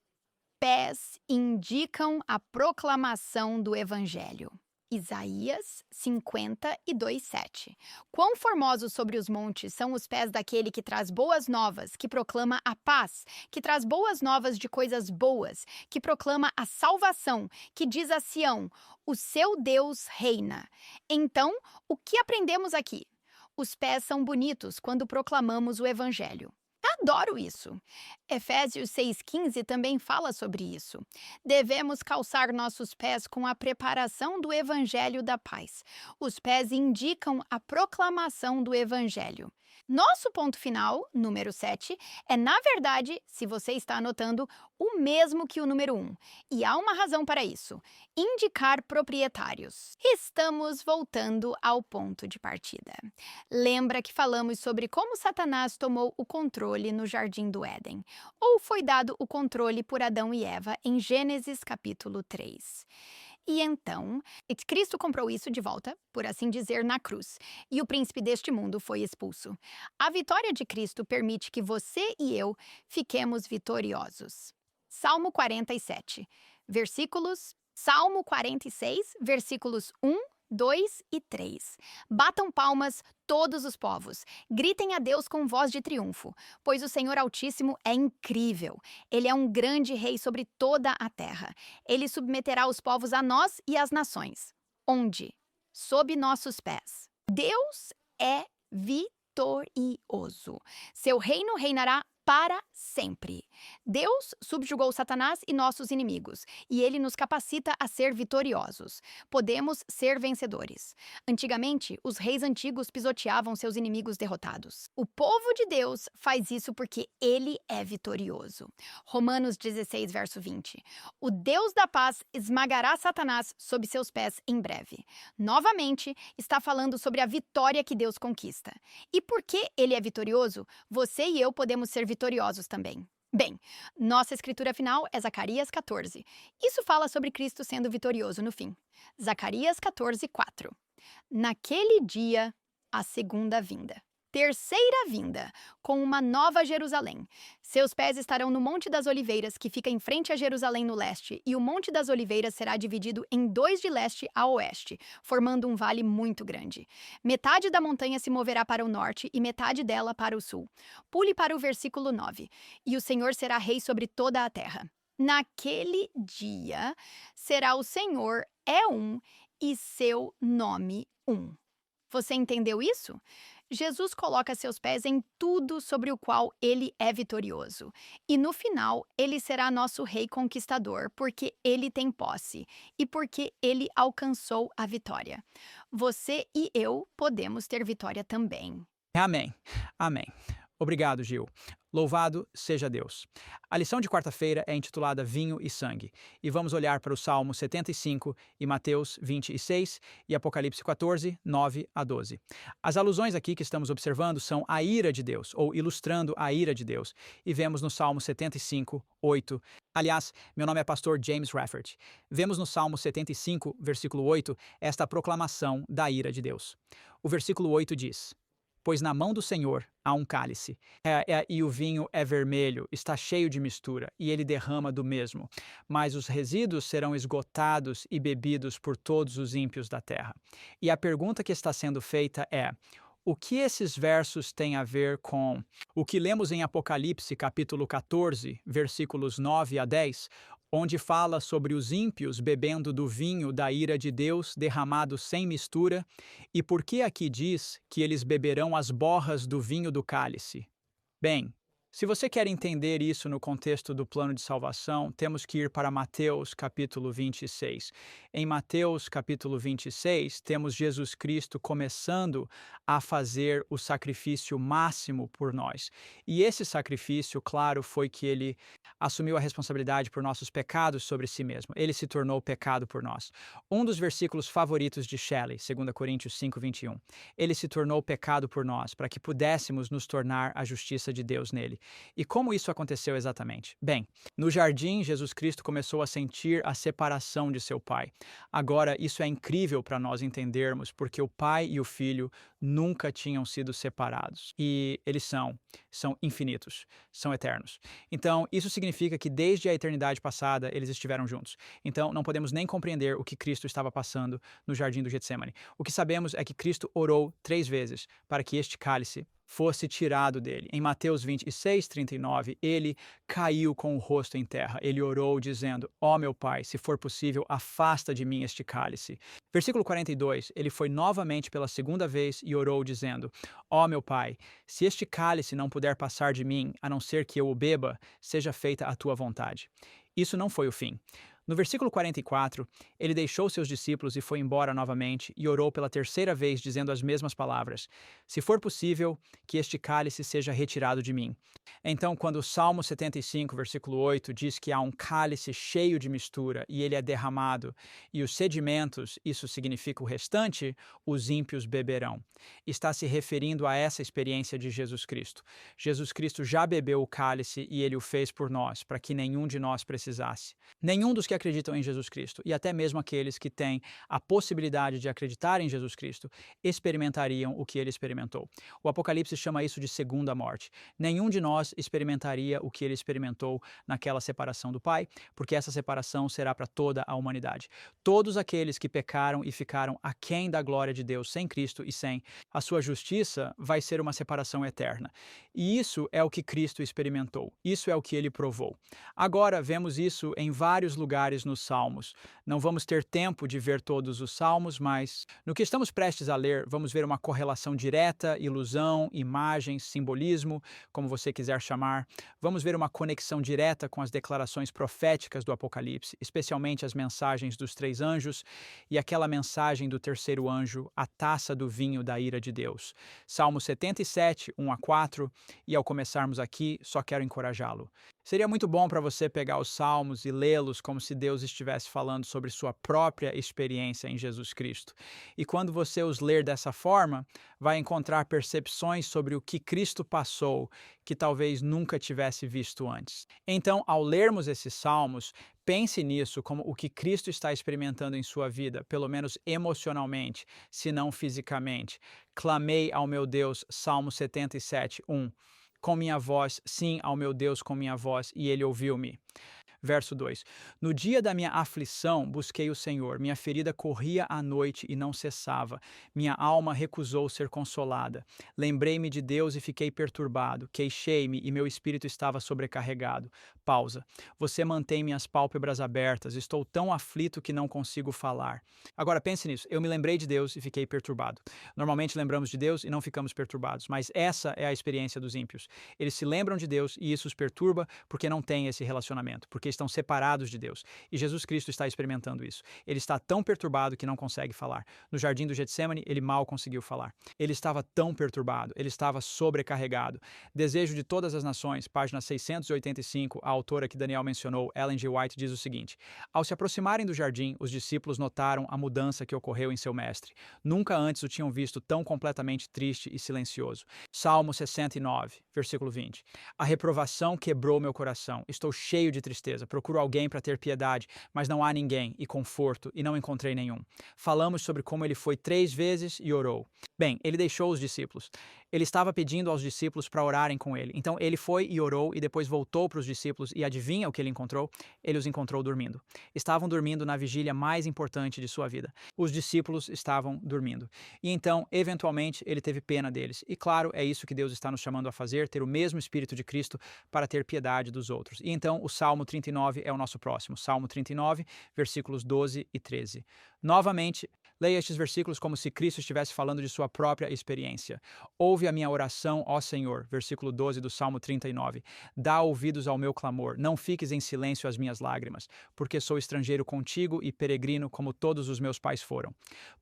Pés indicam a proclamação do Evangelho. Isaías 52:7. Quão formosos sobre os montes são os pés daquele que traz boas novas, que proclama a paz, que traz boas novas de coisas boas, que proclama a salvação, que diz a Sião, o seu Deus reina. Então, o que aprendemos aqui? Os pés são bonitos quando proclamamos o Evangelho. Adoro isso. Efésios 6,15 também fala sobre isso. Devemos calçar nossos pés com a preparação do Evangelho da paz. Os pés indicam a proclamação do Evangelho. Nosso ponto final, número 7, é, na verdade, se você está anotando, o mesmo que o número 1. E há uma razão para isso. Indicar proprietários. Estamos voltando ao ponto de partida. Lembra que falamos sobre como Satanás tomou o controle no Jardim do Éden, ou foi dado o controle por Adão e Eva em Gênesis capítulo 3. E então, Cristo comprou isso de volta, por assim dizer, na cruz, e o príncipe deste mundo foi expulso. A vitória de Cristo permite que você e eu fiquemos vitoriosos. Salmo 47, Versículos Salmo 46, versículos 1, 2 e 3. Batam palmas todos os povos. Gritem a Deus com voz de triunfo, pois o Senhor Altíssimo é incrível. Ele é um grande rei sobre toda a terra. Ele submeterá os povos a nós e às nações. Onde? Sob nossos pés. Deus é vitorioso. Seu reino reinará para sempre. Deus subjugou Satanás e nossos inimigos, e ele nos capacita a ser vitoriosos. Podemos ser vencedores. Antigamente, os reis antigos pisoteavam seus inimigos derrotados. O povo de Deus faz isso porque ele é vitorioso. Romanos 16, verso 20. O Deus da paz esmagará Satanás sob seus pés em breve. Novamente, está falando sobre a vitória que Deus conquista. E porque ele é vitorioso, você e eu podemos ser vitoriosos também. Bem, nossa escritura final é Zacarias 14. Isso fala sobre Cristo sendo vitorioso no fim. Zacarias 14, 4. Naquele dia, a segunda vinda. Terceira vinda, com uma nova Jerusalém. Seus pés estarão no Monte das Oliveiras, que fica em frente a Jerusalém no leste, e o Monte das Oliveiras será dividido em dois de leste a oeste, formando um vale muito grande. Metade da montanha se moverá para o norte e metade dela para o sul. Pule para o versículo 9. E o Senhor será rei sobre toda a terra. Naquele dia será o Senhor é um e seu nome um. Você entendeu isso? Jesus coloca seus pés em tudo sobre o qual ele é vitorioso. E no final, ele será nosso rei conquistador, porque ele tem posse e porque ele alcançou a vitória. Você e eu podemos ter vitória também. Amém. Amém. Obrigado, Gil. Louvado seja Deus. A lição de quarta-feira é intitulada Vinho e Sangue, e vamos olhar para o Salmo 75 e Mateus 26 e Apocalipse 14, 9 a 12. As alusões aqui que estamos observando são a ira de Deus, ou ilustrando a ira de Deus, e vemos no Salmo 75, 8. Aliás, meu nome é pastor James Rafferty. Vemos no Salmo 75, versículo 8, esta proclamação da ira de Deus. O versículo 8 diz: Pois na mão do Senhor há um cálice, e o vinho é vermelho, está cheio de mistura, e ele derrama do mesmo. Mas os resíduos serão esgotados e bebidos por todos os ímpios da terra. E a pergunta que está sendo feita é: o que esses versos têm a ver com o que lemos em Apocalipse, capítulo 14, versículos 9 a 10, onde fala sobre os ímpios bebendo do vinho da ira de Deus derramado sem mistura, e por que aqui diz que eles beberão as borras do vinho do cálice? Bem, se você quer entender isso no contexto do plano de salvação, temos que ir para Mateus, capítulo 26. Em Mateus, capítulo 26, temos Jesus Cristo começando a fazer o sacrifício máximo por nós. E esse sacrifício, claro, foi que ele assumiu a responsabilidade por nossos pecados sobre si mesmo. Ele se tornou pecado por nós. Um dos versículos favoritos de Shelley, 2 Coríntios 5, 21. Ele se tornou pecado por nós, para que pudéssemos nos tornar a justiça de Deus nele. E como isso aconteceu exatamente? Bem, no jardim, Jesus Cristo começou a sentir a separação de seu Pai. Agora, isso é incrível para nós entendermos, porque o Pai e o Filho nunca tinham sido separados. E eles são infinitos, são eternos. Então, isso significa que desde a eternidade passada, eles estiveram juntos. Então, não podemos nem compreender o que Cristo estava passando no jardim do Getsemane. O que sabemos é que Cristo orou 3 vezes para que este cálice fosse tirado dele. Em Mateus 26, 39, ele caiu com o rosto em terra. Ele orou dizendo: ó meu Pai, se for possível, afasta de mim este cálice. Versículo 42, ele foi novamente pela segunda vez e orou dizendo: ó meu Pai, se este cálice não puder passar de mim, a não ser que eu o beba, seja feita a tua vontade. Isso não foi o fim. No versículo 44, ele deixou seus discípulos e foi embora novamente e orou pela terceira vez, dizendo as mesmas palavras: se for possível, que este cálice seja retirado de mim. Então, quando o Salmo 75, versículo 8, diz que há um cálice cheio de mistura e ele é derramado, e os sedimentos, isso significa o restante, os ímpios beberão. Está se referindo a essa experiência de Jesus Cristo. Jesus Cristo já bebeu o cálice e ele o fez por nós, para que nenhum de nós precisasse. Nenhum dos que que acreditam em Jesus Cristo, e até mesmo aqueles que têm a possibilidade de acreditar em Jesus Cristo, experimentariam o que ele experimentou. O Apocalipse chama isso de segunda morte. Nenhum de nós experimentaria o que ele experimentou naquela separação do Pai, porque essa separação será para toda a humanidade. Todos aqueles que pecaram e ficaram aquém da glória de Deus sem Cristo e sem a sua justiça, vai ser uma separação eterna. E isso é o que Cristo experimentou. Isso é o que ele provou. Agora, vemos isso em vários lugares nos Salmos. Não vamos ter tempo de ver todos os Salmos, mas no que estamos prestes a ler, vamos ver uma correlação direta, ilusão, imagem, simbolismo, como você quiser chamar. Vamos ver uma conexão direta com as declarações proféticas do Apocalipse, especialmente as mensagens dos 3 anjos e aquela mensagem do terceiro anjo, a taça do vinho da ira de Deus. Salmo 77, 1 a 4, e ao começarmos aqui, só quero encorajá-lo. Seria muito bom para você pegar os Salmos e lê-los como se Deus estivesse falando sobre sua própria experiência em Jesus Cristo. E quando você os ler dessa forma, vai encontrar percepções sobre o que Cristo passou que talvez nunca tivesse visto antes. Então, ao lermos esses Salmos, pense nisso como o que Cristo está experimentando em sua vida, pelo menos emocionalmente, se não fisicamente. Clamei ao meu Deus, Salmo 77, 1. Com minha voz, sim, ao meu Deus com minha voz, e ele ouviu-me. Verso 2. No dia da minha aflição busquei o Senhor, minha ferida corria à noite e não cessava, minha alma recusou ser consolada. Lembrei-me de Deus e fiquei perturbado, queixei-me e meu espírito estava sobrecarregado. Pausa. Você mantém minhas pálpebras abertas, estou tão aflito que não consigo falar. Agora pense nisso, eu me lembrei de Deus e fiquei perturbado. Normalmente lembramos de Deus e não ficamos perturbados, mas essa é a experiência dos ímpios. Eles se lembram de Deus e isso os perturba porque não têm esse relacionamento, porque estão separados de Deus. E Jesus Cristo está experimentando isso. Ele está tão perturbado que não consegue falar. No jardim do Getsemane, ele mal conseguiu falar. Ele estava tão perturbado, ele estava sobrecarregado. Desejo de todas as nações, página 685, a autora que Daniel mencionou, Ellen G. White, diz o seguinte: ao se aproximarem do jardim, os discípulos notaram a mudança que ocorreu em seu mestre. Nunca antes o tinham visto tão completamente triste e silencioso. Salmo 69, versículo 20. A reprovação quebrou meu coração. Estou cheio de tristeza. Procuro alguém para ter piedade, mas não há ninguém, e conforto, e não encontrei nenhum. Falamos sobre como ele foi 3 vezes e orou. Bem, ele deixou os discípulos. Ele estava pedindo aos discípulos para orarem com ele. Então ele foi e orou e depois voltou para os discípulos e adivinha o que ele encontrou? Ele os encontrou dormindo. Estavam dormindo na vigília mais importante de sua vida. Os discípulos estavam dormindo. E então, eventualmente, ele teve pena deles. E claro, é isso que Deus está nos chamando a fazer, ter o mesmo Espírito de Cristo para ter piedade dos outros. E então, o Salmo 39 é o nosso próximo. Salmo 39, versículos 12 e 13. Novamente, leia estes versículos como se Cristo estivesse falando de sua própria experiência. Ouve a minha oração, ó Senhor, versículo 12 do Salmo 39. Dá ouvidos ao meu clamor, não fiques em silêncio às minhas lágrimas, porque sou estrangeiro contigo e peregrino como todos os meus pais foram.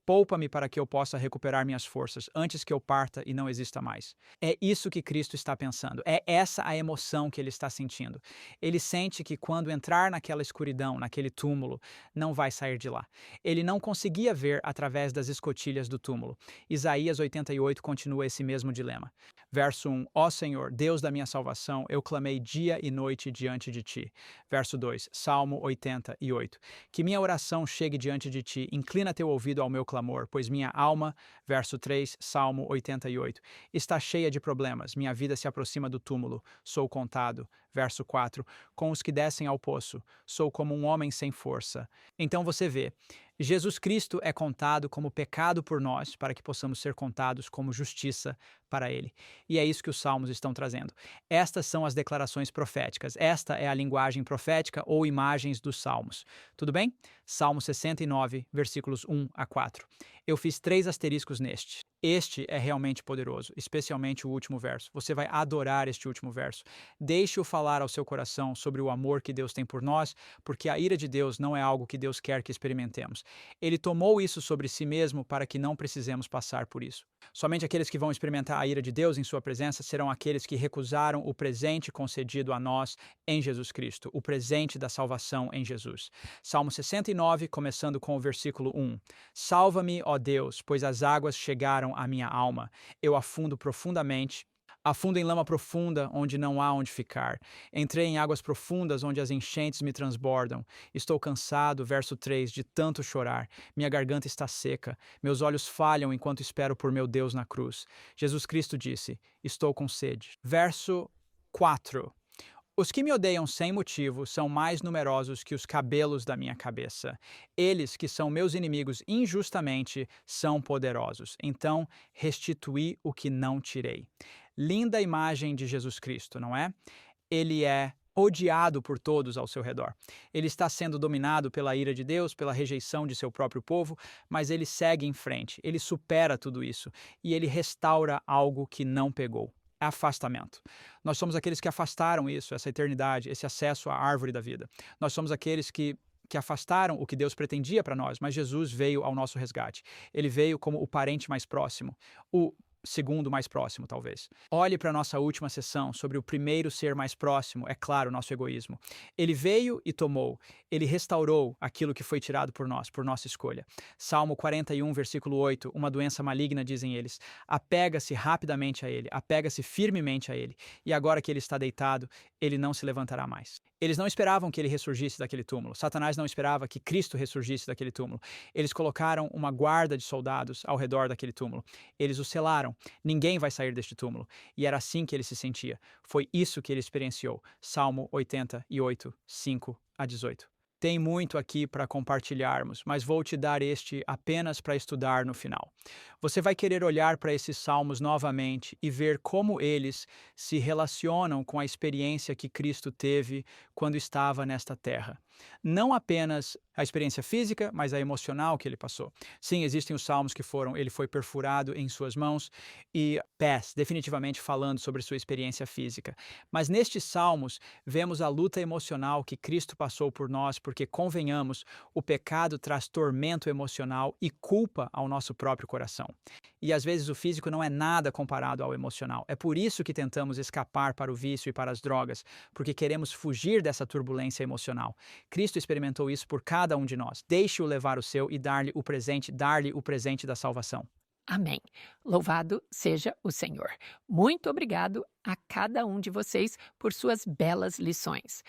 Poupa-me para que eu possa recuperar minhas forças, antes que eu parta e não exista mais. É isso que Cristo está pensando, é essa a emoção que ele está sentindo. Ele sente que quando entrar naquela escuridão, naquele túmulo, não vai sair de lá. Ele não conseguia ver através das escotilhas do túmulo. Isaías 88 continua esse mesmo dilema. Verso 1, ó Senhor, Deus da minha salvação, eu clamei dia e noite diante de ti. Verso 2, Salmo 88. Que minha oração chegue diante de ti, inclina teu ouvido ao meu clamor, pois minha alma, verso 3, Salmo 88, está cheia de problemas, minha vida se aproxima do túmulo, sou contado. Verso 4, com os que descem ao poço, sou como um homem sem força. Então você vê, Jesus Cristo é contado como pecado por nós, para que possamos ser contados como justiça para ele. E é isso que os Salmos estão trazendo. Estas são as declarações proféticas. Esta é a linguagem profética ou imagens dos Salmos. Tudo bem? Salmo 69, versículos 1 a 4. Eu fiz 3 asteriscos neste. Este é realmente poderoso, especialmente o último verso. Você vai adorar este último verso. Deixe-o falar ao seu coração sobre o amor que Deus tem por nós, porque a ira de Deus não é algo que Deus quer que experimentemos. Ele tomou isso sobre si mesmo para que não precisemos passar por isso. Somente aqueles que vão experimentar a ira de Deus em sua presença serão aqueles que recusaram o presente concedido a nós em Jesus Cristo, o presente da salvação em Jesus. Salmo 69, começando com o versículo 1. Salva-me, ó Deus, pois as águas chegaram à minha alma. Eu afundo profundamente. Afundo em lama profunda, onde não há onde ficar. Entrei em águas profundas, onde as enchentes me transbordam. Estou cansado, verso 3, de tanto chorar. Minha garganta está seca. Meus olhos falham enquanto espero por meu Deus na cruz. Jesus Cristo disse: estou com sede. Verso 4. Os que me odeiam sem motivo são mais numerosos que os cabelos da minha cabeça. Eles, que são meus inimigos injustamente, são poderosos. Então, restituí o que não tirei. Linda imagem de Jesus Cristo, não é? Ele é odiado por todos ao seu redor. Ele está sendo dominado pela ira de Deus, pela rejeição de seu próprio povo, mas ele segue em frente, ele supera tudo isso e ele restaura algo que não pegou. Afastamento. Nós somos aqueles que afastaram isso, essa eternidade, esse acesso à árvore da vida. Nós somos aqueles que afastaram o que Deus pretendia para nós, mas Jesus veio ao nosso resgate. Ele veio como o parente mais próximo, o segundo mais próximo, talvez. Olhe para a nossa última sessão sobre o primeiro ser mais próximo, é claro, o nosso egoísmo. Ele veio e tomou, ele restaurou aquilo que foi tirado por nós, por nossa escolha. Salmo 41, versículo 8, uma doença maligna, dizem eles, apega-se rapidamente a ele, apega-se firmemente a ele, e agora que ele está deitado, ele não se levantará mais. Eles não esperavam que ele ressurgisse daquele túmulo. Satanás não esperava que Cristo ressurgisse daquele túmulo. Eles colocaram uma guarda de soldados ao redor daquele túmulo. Eles o selaram. Ninguém vai sair deste túmulo. E era assim que ele se sentia. Foi isso que ele experienciou. Salmo 88, 5 a 18. Tem muito aqui para compartilharmos, mas vou te dar este apenas para estudar no final. Você vai querer olhar para esses salmos novamente e ver como eles se relacionam com a experiência que Cristo teve quando estava nesta terra. Não apenas a experiência física, mas a emocional que ele passou. Sim, existem os salmos que ele foi perfurado em suas mãos e pés, definitivamente falando sobre sua experiência física. Mas nestes salmos, vemos a luta emocional que Cristo passou por nós, porque, convenhamos, o pecado traz tormento emocional e culpa ao nosso próprio coração. E às vezes o físico não é nada comparado ao emocional. É por isso que tentamos escapar para o vício e para as drogas, porque queremos fugir dessa turbulência emocional. Cristo experimentou isso por cada um de nós. Deixe-o levar o seu e dar-lhe o presente da salvação. Amém. Louvado seja o Senhor. Muito obrigado a cada um de vocês por suas belas lições.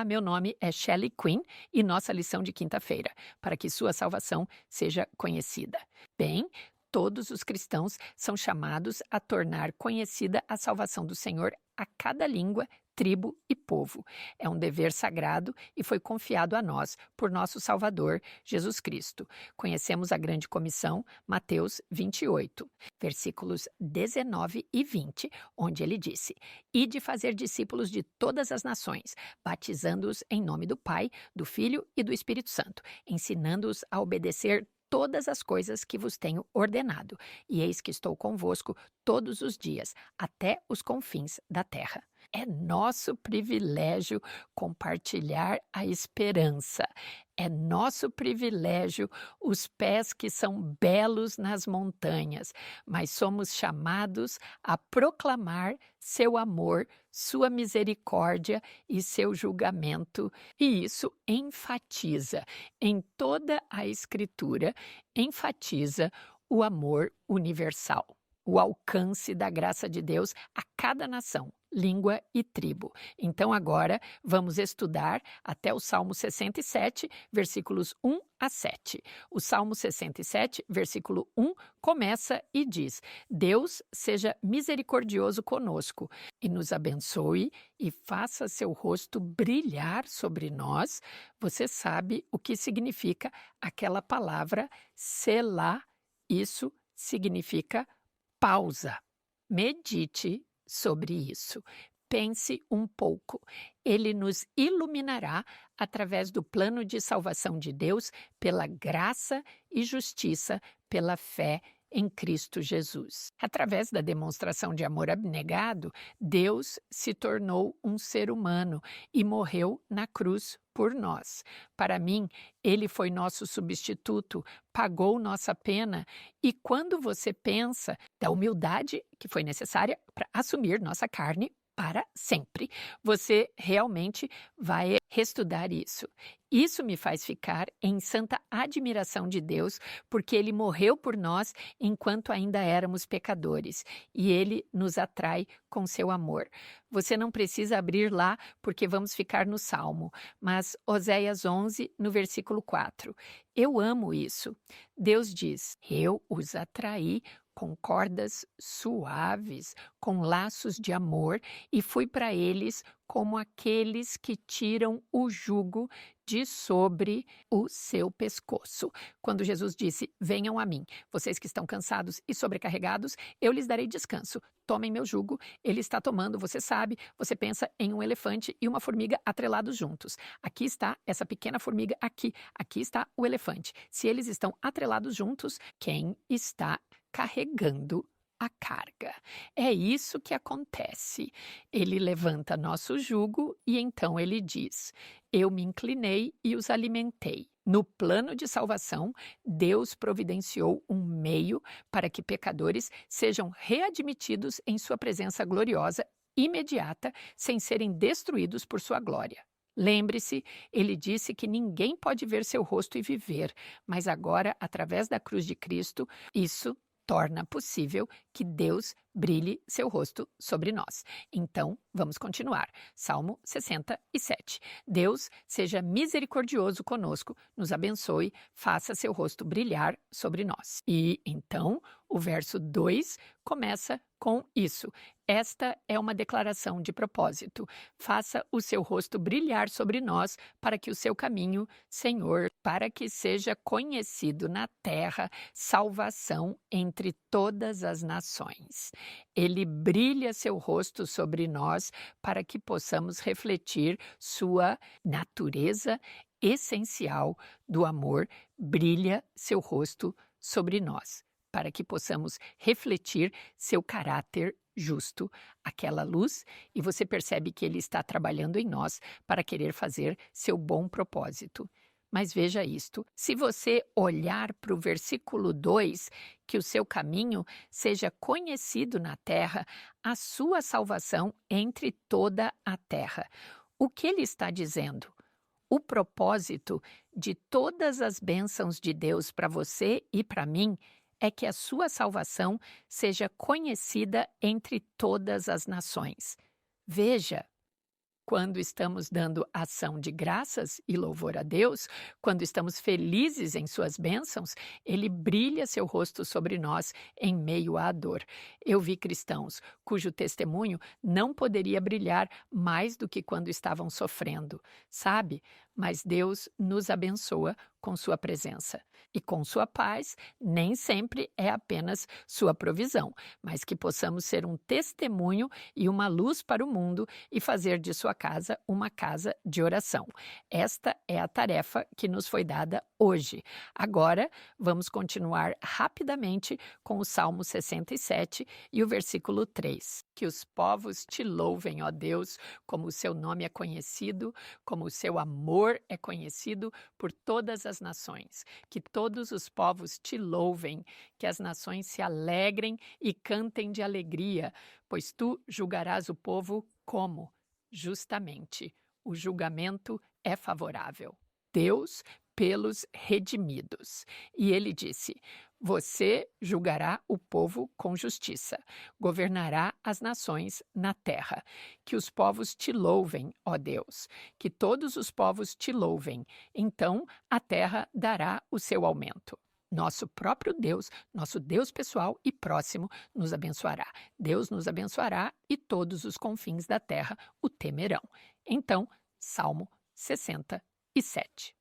Meu nome é Shelley Quinn e nossa lição de quinta-feira, para que sua salvação seja conhecida. Bem, todos os cristãos são chamados a tornar conhecida a salvação do Senhor a cada língua, tribo e povo. É um dever sagrado e foi confiado a nós por nosso Salvador, Jesus Cristo. Conhecemos a grande comissão, Mateus 28, versículos 19 e 20, onde ele disse: "Ide fazer discípulos de todas as nações, batizando-os em nome do Pai, do Filho e do Espírito Santo, ensinando-os a obedecer todas as coisas que vos tenho ordenado. E eis que estou convosco todos os dias, até os confins da terra." É nosso privilégio compartilhar a esperança. É nosso privilégio os pés que são belos nas montanhas, mas somos chamados a proclamar seu amor, sua misericórdia e seu julgamento. E isso enfatiza, em toda a Escritura, enfatiza o amor universal, o alcance da graça de Deus a cada nação, língua e tribo. Então agora vamos estudar até o Salmo 67, versículos 1 a 7. O Salmo 67, versículo 1, começa e diz: "Deus seja misericordioso conosco e nos abençoe e faça seu rosto brilhar sobre nós." Você sabe o que significa aquela palavra Selá? Isso significa pausa. Medite sobre isso. Pense um pouco. Ele nos iluminará através do plano de salvação de Deus pela graça e justiça, pela fé em Cristo Jesus. Através da demonstração de amor abnegado, Deus se tornou um ser humano e morreu na cruz por nós. Para mim, ele foi nosso substituto, pagou nossa pena. E quando você pensa da humildade que foi necessária para assumir nossa carne, para sempre. Você realmente vai reestudar isso. Isso me faz ficar em santa admiração de Deus, porque Ele morreu por nós enquanto ainda éramos pecadores, e Ele nos atrai com seu amor. Você não precisa abrir lá, porque vamos ficar no Salmo, mas Oséias 11, no versículo 4. Eu amo isso. Deus diz: eu os atraí com cordas suaves, com laços de amor, e fui para eles como aqueles que tiram o jugo de sobre o seu pescoço. Quando Jesus disse: venham a mim, vocês que estão cansados e sobrecarregados, eu lhes darei descanso. Tomem meu jugo. Ele está tomando, você sabe, você pensa em um elefante e uma formiga atrelados juntos. Aqui está essa pequena formiga, aqui está o elefante. Se eles estão atrelados juntos, quem está carregando a carga? É isso que acontece. Ele levanta nosso jugo e então ele diz: eu me inclinei e os alimentei. No plano de salvação, Deus providenciou um meio para que pecadores sejam readmitidos em sua presença gloriosa, imediata, sem serem destruídos por sua glória. Lembre-se, ele disse que ninguém pode ver seu rosto e viver, mas agora, através da cruz de Cristo, isso torna possível que Deus brilhe seu rosto sobre nós. Então, vamos continuar. Salmo 67. Deus seja misericordioso conosco, nos abençoe, faça seu rosto brilhar sobre nós. E então, o verso 2 começa com isso. Esta é uma declaração de propósito. Faça o seu rosto brilhar sobre nós, para que o seu caminho, Senhor, para que seja conhecido na terra salvação entre todas as nações. Ele brilha seu rosto sobre nós para que possamos refletir sua natureza essencial do amor. Brilha seu rosto sobre nós para que possamos refletir seu caráter justo, aquela luz, e você percebe que ele está trabalhando em nós para querer fazer seu bom propósito. Mas veja isto, se você olhar para o versículo 2, que o seu caminho seja conhecido na terra, a sua salvação entre toda a terra. O que ele está dizendo? O propósito de todas as bênçãos de Deus para você e para mim é que a sua salvação seja conhecida entre todas as nações. Veja, quando estamos dando ação de graças e louvor a Deus, quando estamos felizes em suas bênçãos, ele brilha seu rosto sobre nós em meio à dor. Eu vi cristãos cujo testemunho não poderia brilhar mais do que quando estavam sofrendo, sabe? Mas Deus nos abençoa com sua presença. E com sua paz, nem sempre é apenas sua provisão, mas que possamos ser um testemunho e uma luz para o mundo e fazer de sua casa uma casa de oração. Esta é a tarefa que nos foi dada hoje. Agora, vamos continuar rapidamente com o Salmo 67 e o versículo 3. Que os povos te louvem, ó Deus, como o seu nome é conhecido, como o seu amor é conhecido por todas as nações. Que todos os povos te louvem, que as nações se alegrem e cantem de alegria, pois tu julgarás o povo como? Justamente. O julgamento é favorável. Deus pelos redimidos. E ele disse: você julgará o povo com justiça, governará as nações na terra. Que os povos te louvem, ó Deus, que todos os povos te louvem. Então a terra dará o seu aumento. Nosso próprio Deus, nosso Deus pessoal e próximo, nos abençoará. Deus nos abençoará e todos os confins da terra o temerão. Então, Salmo 67.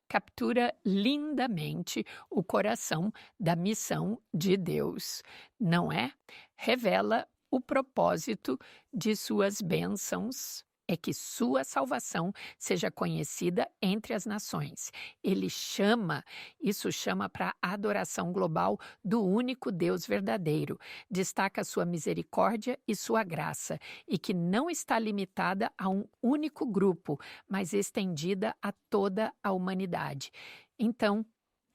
Captura lindamente o coração da missão de Deus, não é? Revela o propósito de suas bênçãos. É que sua salvação seja conhecida entre as nações. Ele isso chama para a adoração global do único Deus verdadeiro. Destaca sua misericórdia e sua graça, e que não está limitada a um único grupo, mas estendida a toda a humanidade. Então,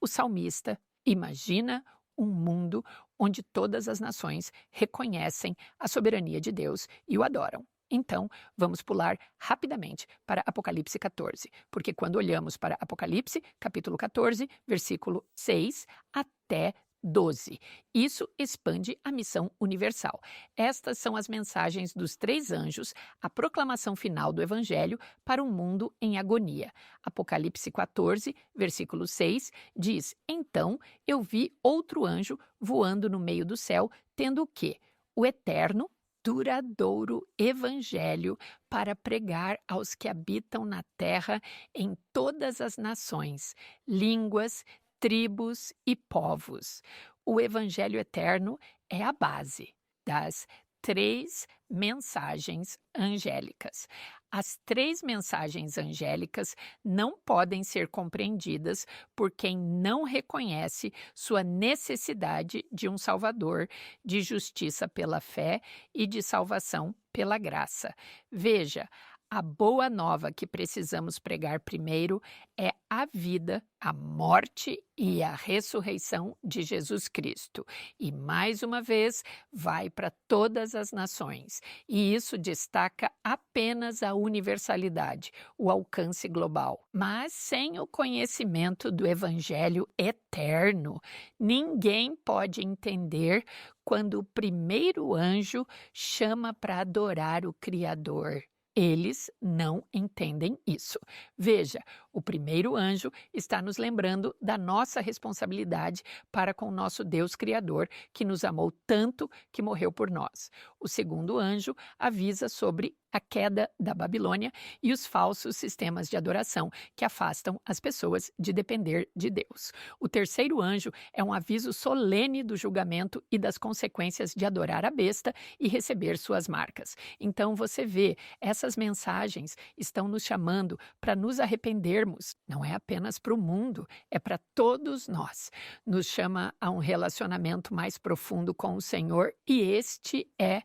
o salmista imagina um mundo onde todas as nações reconhecem a soberania de Deus e o adoram. Então, vamos pular rapidamente para Apocalipse 14, porque quando olhamos para Apocalipse, capítulo 14, versículo 6 até 12, isso expande a missão universal. Estas são as mensagens dos 3 anjos, a proclamação final do Evangelho para um mundo em agonia. Apocalipse 14, versículo 6, diz: Então eu vi outro anjo voando no meio do céu, tendo o quê? O eterno, duradouro evangelho para pregar aos que habitam na terra em todas as nações, línguas, tribos e povos. O evangelho eterno é a base das 3 mensagens angélicas. As 3 mensagens angélicas não podem ser compreendidas por quem não reconhece sua necessidade de um Salvador, de justiça pela fé e de salvação pela graça. Veja, a boa nova que precisamos pregar primeiro é a vida, a morte e a ressurreição de Jesus Cristo. E, mais uma vez, vai para todas as nações. E isso destaca apenas a universalidade, o alcance global. Mas sem o conhecimento do Evangelho eterno, ninguém pode entender quando o primeiro anjo chama para adorar o Criador. Eles não entendem isso. Veja, o primeiro anjo está nos lembrando da nossa responsabilidade para com o nosso Deus Criador, que nos amou tanto que morreu por nós. O segundo anjo avisa sobre a queda da Babilônia e os falsos sistemas de adoração que afastam as pessoas de depender de Deus. O terceiro anjo é um aviso solene do julgamento e das consequências de adorar a besta e receber suas marcas. Então você vê, essas mensagens estão nos chamando para nos arrependermos. Não é apenas para o mundo, é para todos nós. Nos chama a um relacionamento mais profundo com o Senhor e este é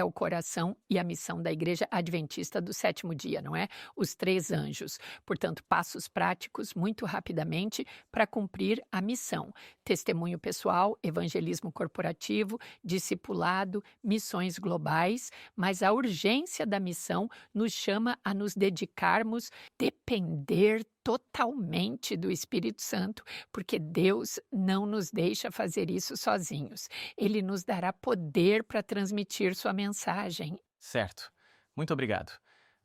o coração e a missão da Igreja Adventista do Sétimo Dia, não é? Os 3 anjos. Portanto, passos práticos, muito rapidamente, para cumprir a missão. Testemunho pessoal, evangelismo corporativo, discipulado, missões globais, mas a urgência da missão nos chama a nos dedicarmos, depender totalmente do Espírito Santo, porque Deus não nos deixa fazer isso sozinhos. Ele nos dará poder para transmitir sua mensagem. Certo. Muito obrigado.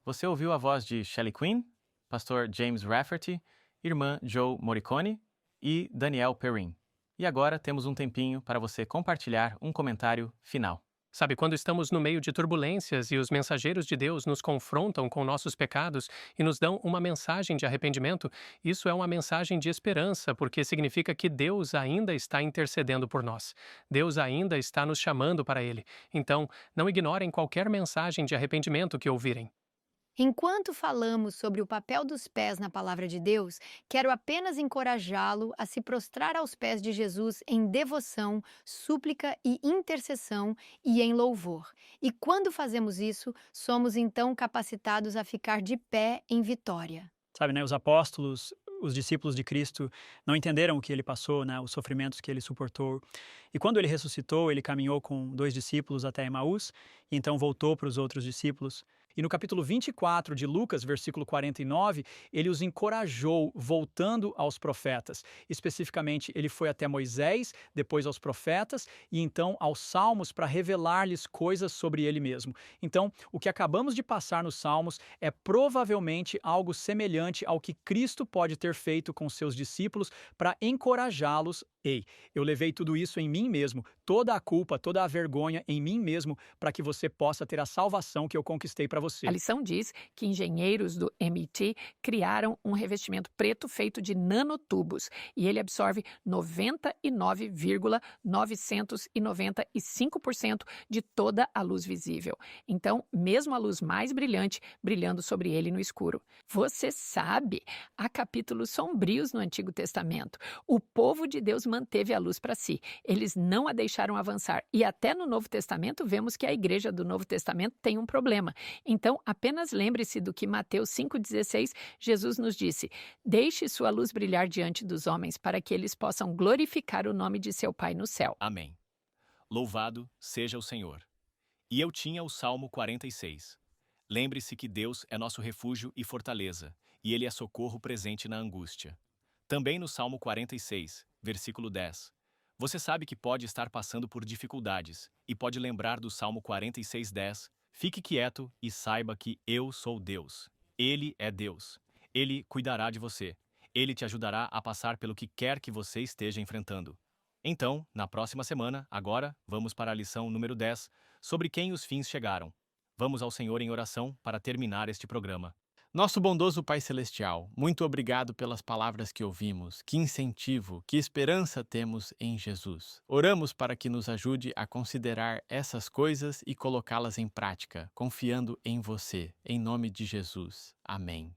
Você ouviu a voz de Shelley Quinn, pastor James Rafferty, irmã Joe Moricone e Daniel Perrin. E agora temos um tempinho para você compartilhar um comentário final. Sabe, quando estamos no meio de turbulências e os mensageiros de Deus nos confrontam com nossos pecados e nos dão uma mensagem de arrependimento, isso é uma mensagem de esperança, porque significa que Deus ainda está intercedendo por nós. Deus ainda está nos chamando para Ele. Então, não ignorem qualquer mensagem de arrependimento que ouvirem. Enquanto falamos sobre o papel dos pés na palavra de Deus, quero apenas encorajá-lo a se prostrar aos pés de Jesus em devoção, súplica e intercessão e em louvor. E quando fazemos isso, somos então capacitados a ficar de pé em vitória. Sabe, né, os apóstolos, os discípulos de Cristo não entenderam o que ele passou, né, os sofrimentos que ele suportou. E quando ele ressuscitou, ele caminhou com 2 discípulos até Emaús, e então voltou para os outros discípulos. E no capítulo 24 de Lucas, versículo 49, ele os encorajou voltando aos profetas. Especificamente, ele foi até Moisés, depois aos profetas e então aos Salmos para revelar-lhes coisas sobre ele mesmo. Então, o que acabamos de passar nos Salmos é provavelmente algo semelhante ao que Cristo pode ter feito com seus discípulos para encorajá-los. Ei, eu levei tudo isso em mim mesmo, toda a culpa, toda a vergonha em mim mesmo, para que você possa ter a salvação que eu conquistei para você. A lição diz que engenheiros do MIT criaram um revestimento preto feito de nanotubos e ele absorve 99,995% de toda a luz visível. Então, mesmo a luz mais brilhante brilhando sobre ele no escuro. Você sabe, há capítulos sombrios no Antigo Testamento. O povo de Deus manteve a luz para si. Eles não a deixaram avançar. E até no Novo Testamento vemos que a igreja do Novo Testamento tem um problema. Então, apenas lembre-se do que Mateus 5,16, Jesus nos disse: deixe sua luz brilhar diante dos homens para que eles possam glorificar o nome de seu Pai no céu. Amém. Louvado seja o Senhor. E eu tinha o Salmo 46. Lembre-se que Deus é nosso refúgio e fortaleza, e Ele é socorro presente na angústia. Também no Salmo 46, versículo 10. Você sabe que pode estar passando por dificuldades, e pode lembrar do Salmo 46:10. Fique quieto e saiba que eu sou Deus. Ele é Deus. Ele cuidará de você. Ele te ajudará a passar pelo que quer que você esteja enfrentando. Então, na próxima semana, agora, vamos para a lição número 10, sobre quem os fins chegaram. Vamos ao Senhor em oração para terminar este programa. Nosso bondoso Pai Celestial, muito obrigado pelas palavras que ouvimos, que incentivo, que esperança temos em Jesus. Oramos para que nos ajude a considerar essas coisas e colocá-las em prática, confiando em você. Em nome de Jesus. Amém.